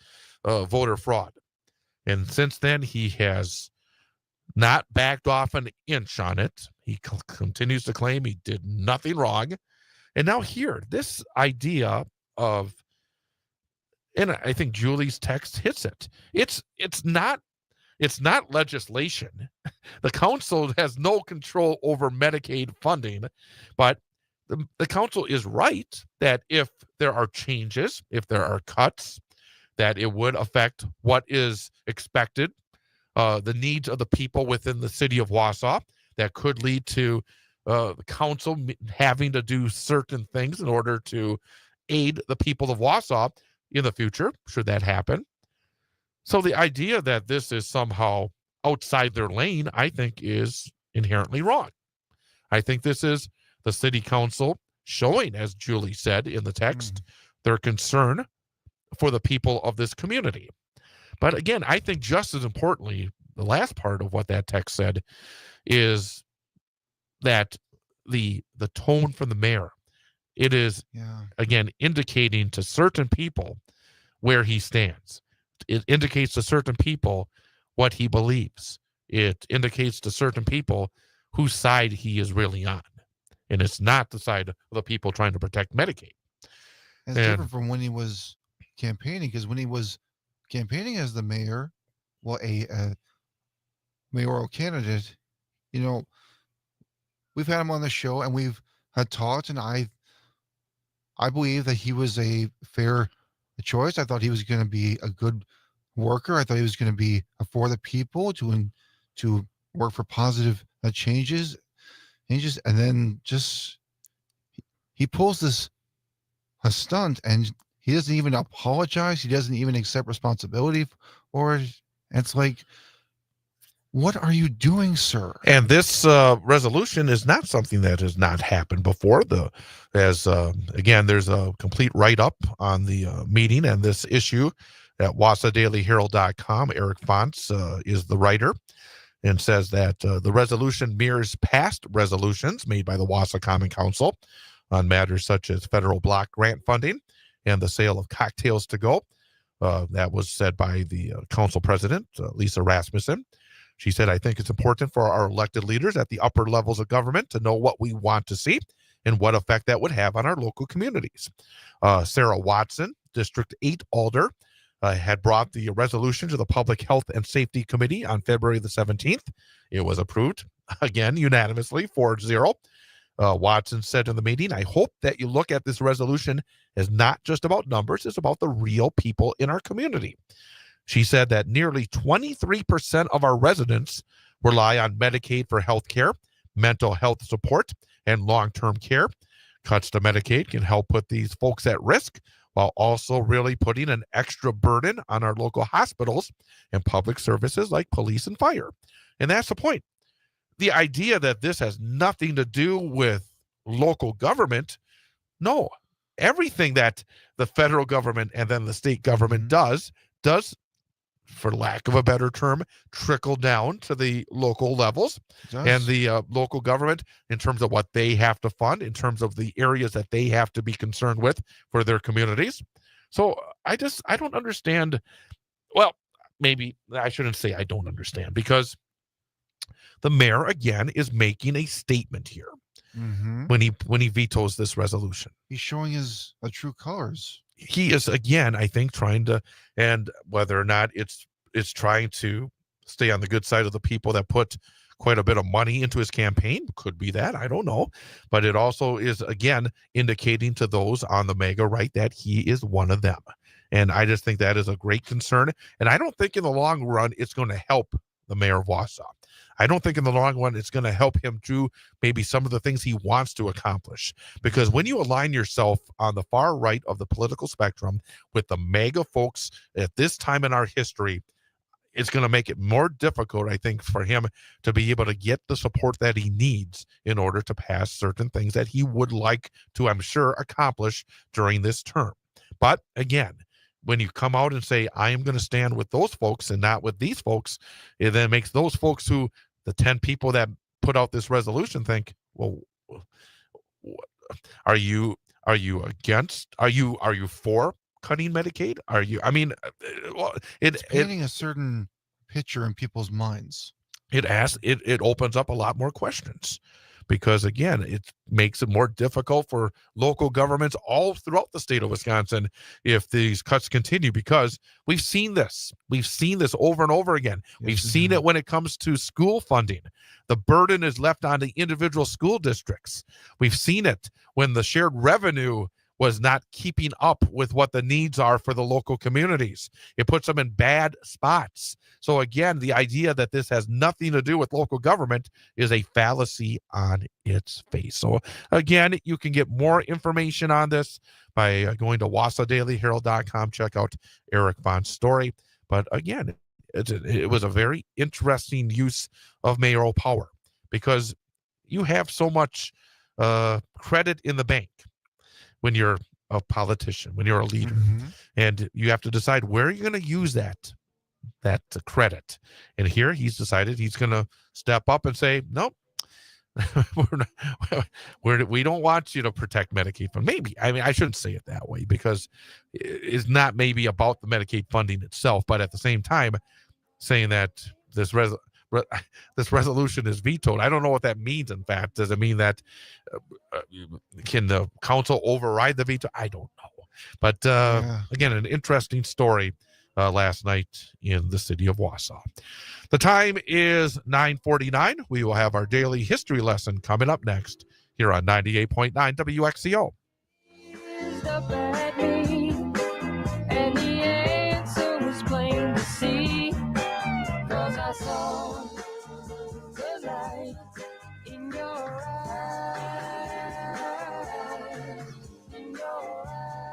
voter fraud. And since then, he has not backed off an inch on it. He continues to claim he did nothing wrong. And now here, this idea of, and I think Julie's text hits it. It's not legislation. The council has no control over Medicaid funding, but the council is right that if there are changes, if there are cuts, that it would affect what is expected, the needs of the people within the city of Wausau, that could lead to the council having to do certain things in order to aid the people of Wausau in the future, should that happen. So the idea that this is somehow outside their lane, I think, is inherently wrong. I think this is the city council showing, as Julie said in the text, their concern for the people of this community. But again, I think just as importantly, the last part of what that text said is that the tone from the mayor, it is, again, indicating to certain people where he stands. It indicates to certain people what he believes. It indicates to certain people whose side he is really on. And it's not the side of the people trying to protect Medicaid. It's different from when he was campaigning, because when he was campaigning as the mayor, well, a mayoral candidate, we've had him on the show and we've had talked, and I believe that he was a fair choice. I thought he was going to be a good worker. I thought he was going to be for the people, to work for positive changes, and then just he pulls this a stunt, and he doesn't even apologize. He doesn't even accept responsibility for it. It's like, what are you doing, sir? And this resolution is not something that has not happened before. Again, there's a complete write-up on the meeting and this issue at wasadailyherald.com. Eric Fonts is the writer, and says that the resolution mirrors past resolutions made by the Wausau Common Council on matters such as federal block grant funding and the sale of cocktails to go. That was said by the council president, Lisa Rasmussen. She said, I think it's important for our elected leaders at the upper levels of government to know what we want to see and what effect that would have on our local communities. Sarah Watson, District 8 Alder, had brought the resolution to the Public Health and Safety Committee on February the 17th. It was approved, again, unanimously, 4-0. Watson said in the meeting, I hope that you look at this resolution as not just about numbers, it's about the real people in our community. She said that nearly 23% of our residents rely on Medicaid for health care, mental health support, and long-term care. Cuts to Medicaid can help put these folks at risk while also really putting an extra burden on our local hospitals and public services like police and fire. And that's the point. The idea that this has nothing to do with local government, no. Everything that the federal government and then the state government does, for lack of a better term, trickle down to the local levels and the local government in terms of what they have to fund, in terms of the areas that they have to be concerned with for their communities. So I don't understand. Well, maybe I shouldn't say I don't understand, because the mayor, again, is making a statement here when he vetoes this resolution. He's showing his true colors. He is, again, I think, trying to, and whether or not it's trying to stay on the good side of the people that put quite a bit of money into his campaign. Could be that, I don't know. But it also is, again, indicating to those on the MAGA right that he is one of them. And I just think that is a great concern. And I don't think in the long run it's going to help the mayor of Wausau. I don't think in the long run it's going to help him do maybe some of the things he wants to accomplish. Because when you align yourself on the far right of the political spectrum with the MAGA folks at this time in our history, it's going to make it more difficult, I think, for him to be able to get the support that he needs in order to pass certain things that he would like to, I'm sure, accomplish during this term. But again, when you come out and say, I am going to stand with those folks and not with these folks, it then makes those folks who, the 10 people that put out this resolution, think, well, are you for cutting Medicaid? Are you, I mean, it's painting a certain picture in people's minds. It opens up a lot more questions, because again, it makes it more difficult for local governments all throughout the state of Wisconsin if these cuts continue, because we've seen this over and over again. We've seen it when it comes to school funding. The burden is left on the individual school districts. We've seen it when the shared revenue was not keeping up with what the needs are for the local communities. It puts them in bad spots. So again, the idea that this has nothing to do with local government is a fallacy on its face. So again, you can get more information on this by going to wasadailyherald.com. Check out Eric Vaughn's story. But again, it was a very interesting use of mayoral power, because you have so much credit in the bank when you're a politician, when you're a leader, and you have to decide where you're going to use that credit. And here he's decided he's going to step up and say, nope, we don't want you to protect Medicaid fund. Maybe, I mean, I shouldn't say it that way, because it's not maybe about the Medicaid funding itself, but at the same time, saying that this resolution is vetoed. I don't know what that means. In fact, does it mean that can the council override the veto? I don't know. But again, an interesting story last night in the city of Wausau. The time is 9:49. We will have our daily history lesson coming up next here on 98.9 WXCO. Gazed up at me, and the answer was plain to see, 'cause I saw the light in your eyes, in your eyes.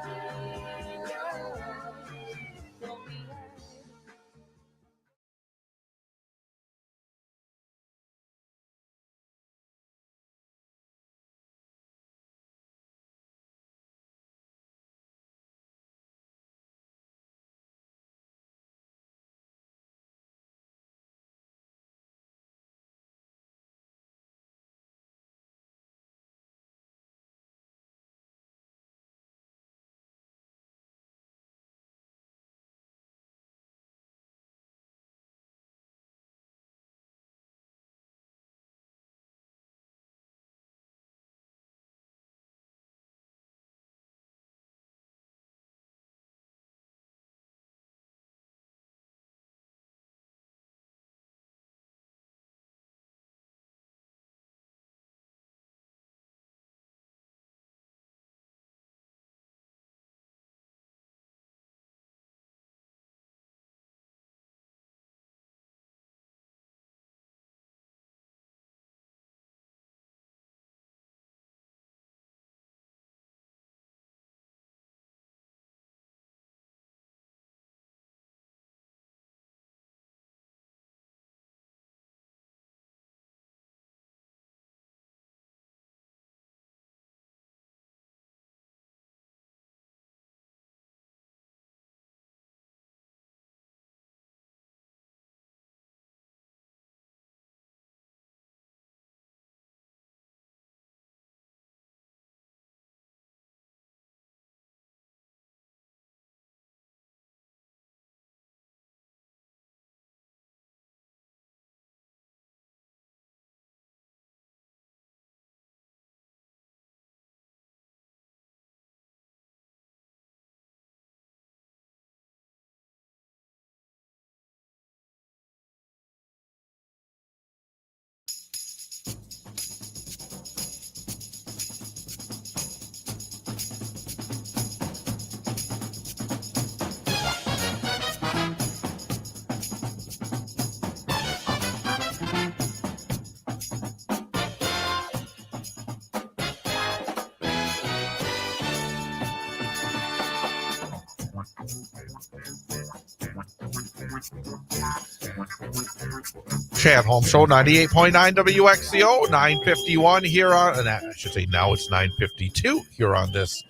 Chad Holmes Show, 98.9 WXCO, 9:51 here on, and I should say now it's 9:52 here on this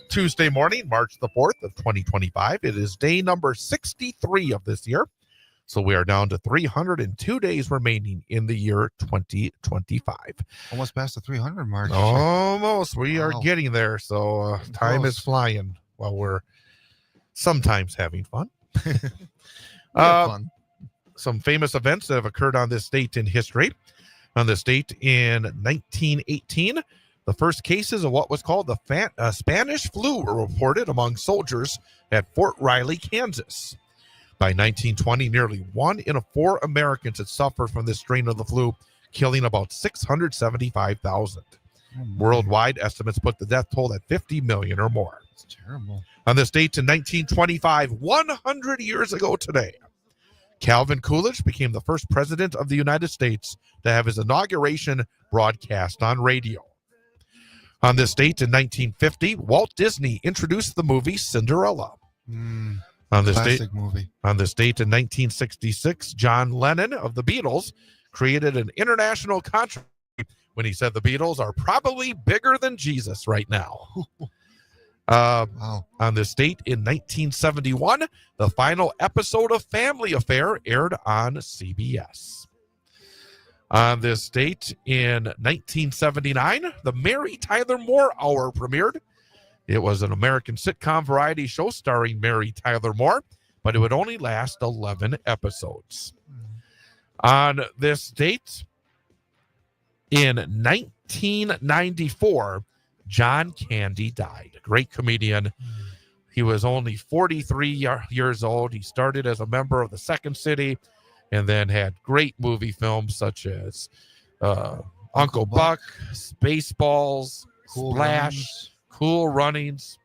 Tuesday morning, March the 4th of 2025. It is day number 63 of this year. So we are down to 302 days remaining in the year 2025. Almost past the 300 mark. Almost. We are Wow. getting there. So time is Close. flying while we're sometimes having fun. We have fun. Some famous events that have occurred on this date in history. On this date in 1918, the first cases of what was called the Spanish flu were reported among soldiers at Fort Riley, Kansas. By 1920, nearly 1 in 4 Americans had suffered from this strain of the flu, killing about 675,000. Worldwide, estimates put the death toll at 50 million or more. It's terrible. On this date in 1925, 100 years ago today, Calvin Coolidge became the first president of the United States to have his inauguration broadcast on radio. On this date in 1950, Walt Disney introduced the movie Cinderella. On this Classic movie. On this date in 1966, John Lennon of the Beatles created an international controversy when he said the Beatles are probably bigger than Jesus right now. Wow. On this date in 1971, the final episode of Family Affair aired on CBS. On this date in 1979, the Mary Tyler Moore Hour premiered. It was an American sitcom variety show starring Mary Tyler Moore, but it would only last 11 episodes. On this date, in 1994, John Candy died. A great comedian. He was only 43 years old. He started as a member of the Second City and then had great movie films such as Uncle Buck, Spaceballs, Cool Splash, Runnings. Cool Runnings,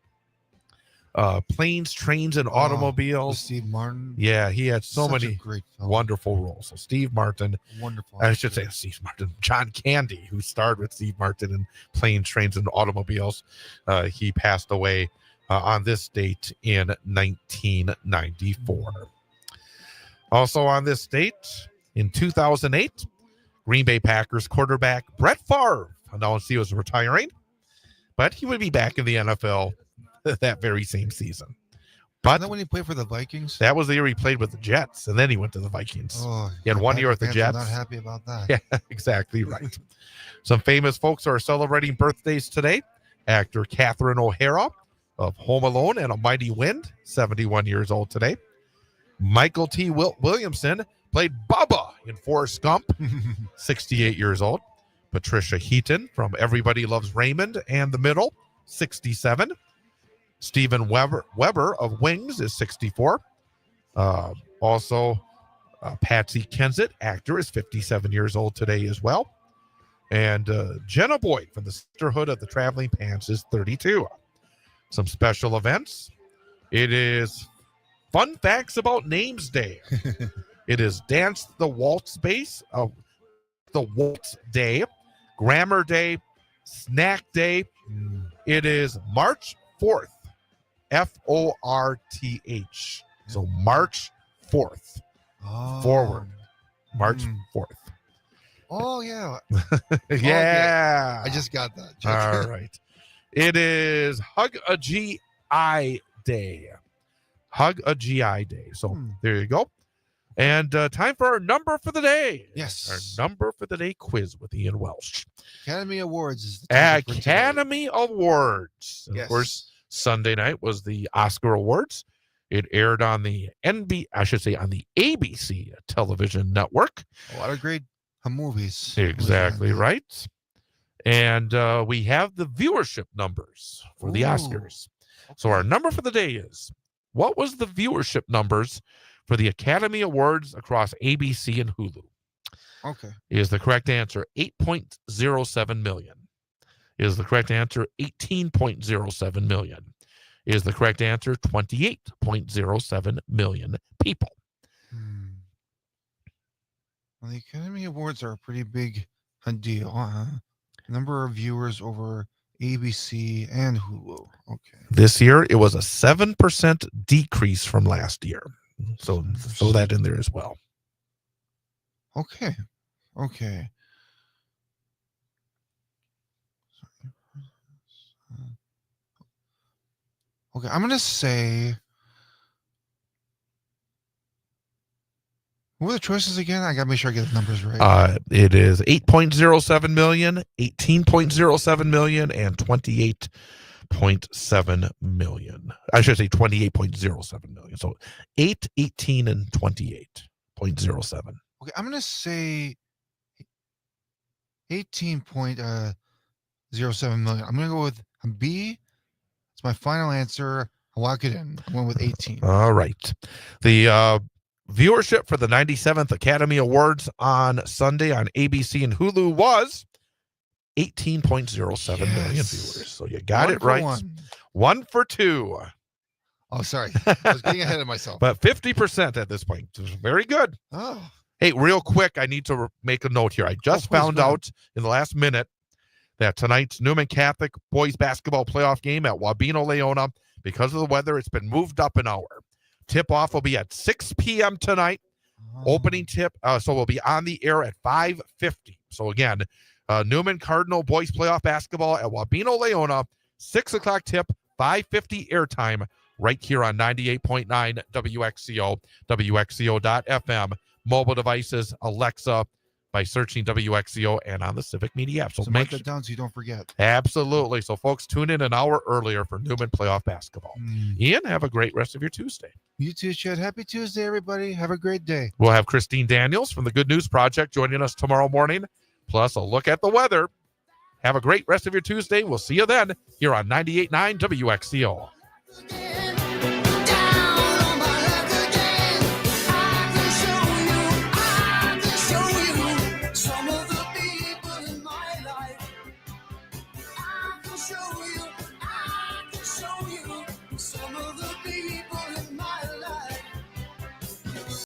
Planes, Trains, and Automobiles. Steve Martin. Yeah, he had so Such a many great film. wonderful roles. So Steve Martin, Wonderful. I should say Steve Martin, John Candy, who starred with Steve Martin in Planes, Trains, and Automobiles. He passed away on this date in 1994. Also on this date, in 2008, Green Bay Packers quarterback Brett Favre announced he was retiring, but he would be back in the NFL that very same season. But Isn't that when he played for the Vikings? that was the year he played with the Jets, and then he went to the Vikings. Oh, He had 1 year with the Packers fans are Jets. Not happy about that. Yeah, exactly right. Some famous folks are celebrating birthdays today. Actor Catherine O'Hara of Home Alone and A Mighty Wind, 71 years old today. Michael T. Williamson played Bubba in Forrest Gump, 68 years old. Patricia Heaton from Everybody Loves Raymond and The Middle, 67. Steven Weber of Wings is 64. Also, Patsy Kensit, actor, is 57 years old today as well. And Jenna Boyd from the Sisterhood of the Traveling Pants is 32. Some special events. It is Fun Facts About Names Day. It is Dance the Waltz Base of the Waltz Day, Grammar Day, Snack Day. It is March 4th, F-O-R-T-H. So March 4th, Oh. forward, March 4th. Oh, yeah. Yeah. I just got that. All right. It is Hug a GI Day. Hug a GI Day. So there you go. And time for our number for the day. Yes. Our number for the day quiz with Ian Welsh. Academy Awards is the topic for today. Academy Awards. And Yes. Of course, Sunday night was the Oscar Awards. It aired on the on the ABC television network. A lot of great movies. Exactly right. And we have the viewership numbers for the Ooh. Oscars. So our number for the day is, what was the viewership numbers for the Academy Awards across ABC and Hulu? Okay. Is the correct answer 8.07 million? Is the correct answer 18.07 million? Is the correct answer 28.07 million people? Well, the Academy Awards are a pretty big deal. Number of viewers over ABC and Hulu. Okay. This year, it was a 7% decrease from last year. So throw that in there as well. Okay. Okay. Okay, I'm gonna say. What were the choices again? I gotta make sure I get the numbers right. It is 8.07 million, 18.07 million, and 28.7 million. I should say 28.07 million. So 8, 18, and 28.07. Okay, I'm gonna say 18.07 million. I'm gonna go with B. It's my final answer. I'll lock it in. I'm going with 18. All right. The viewership for the 97th Academy Awards on Sunday on ABC and Hulu was 18.07 million viewers. So you got it right. One for two. Oh, sorry. I was getting ahead of myself. But 50% at this point. Very good. Oh. Hey, real quick, I need to make a note here. I just found out in the last minute that tonight's Newman Catholic boys basketball playoff game at Wabeno Leona, because of the weather, it's been moved up an hour. Tip-off will be at 6 p.m. tonight. Opening tip, so we'll be on the air at 5:50. So again, Newman Cardinal boys playoff basketball at Wabeno Leona, 6 o'clock tip, 5:50 airtime, right here on 98.9 WXCO, WXCO.FM, mobile devices, Alexa, by searching WXCO and on the Civic Media app. So make that down so you don't forget. Absolutely. So folks, tune in an hour earlier for Newman playoff basketball. Ian, have a great rest of your Tuesday. You too, Chad. Happy Tuesday, everybody. Have a great day. We'll have Christine Daniels from the Good News Project joining us tomorrow morning, plus a look at the weather. Have a great rest of your Tuesday. We'll see you then here on 98.9 WXCO.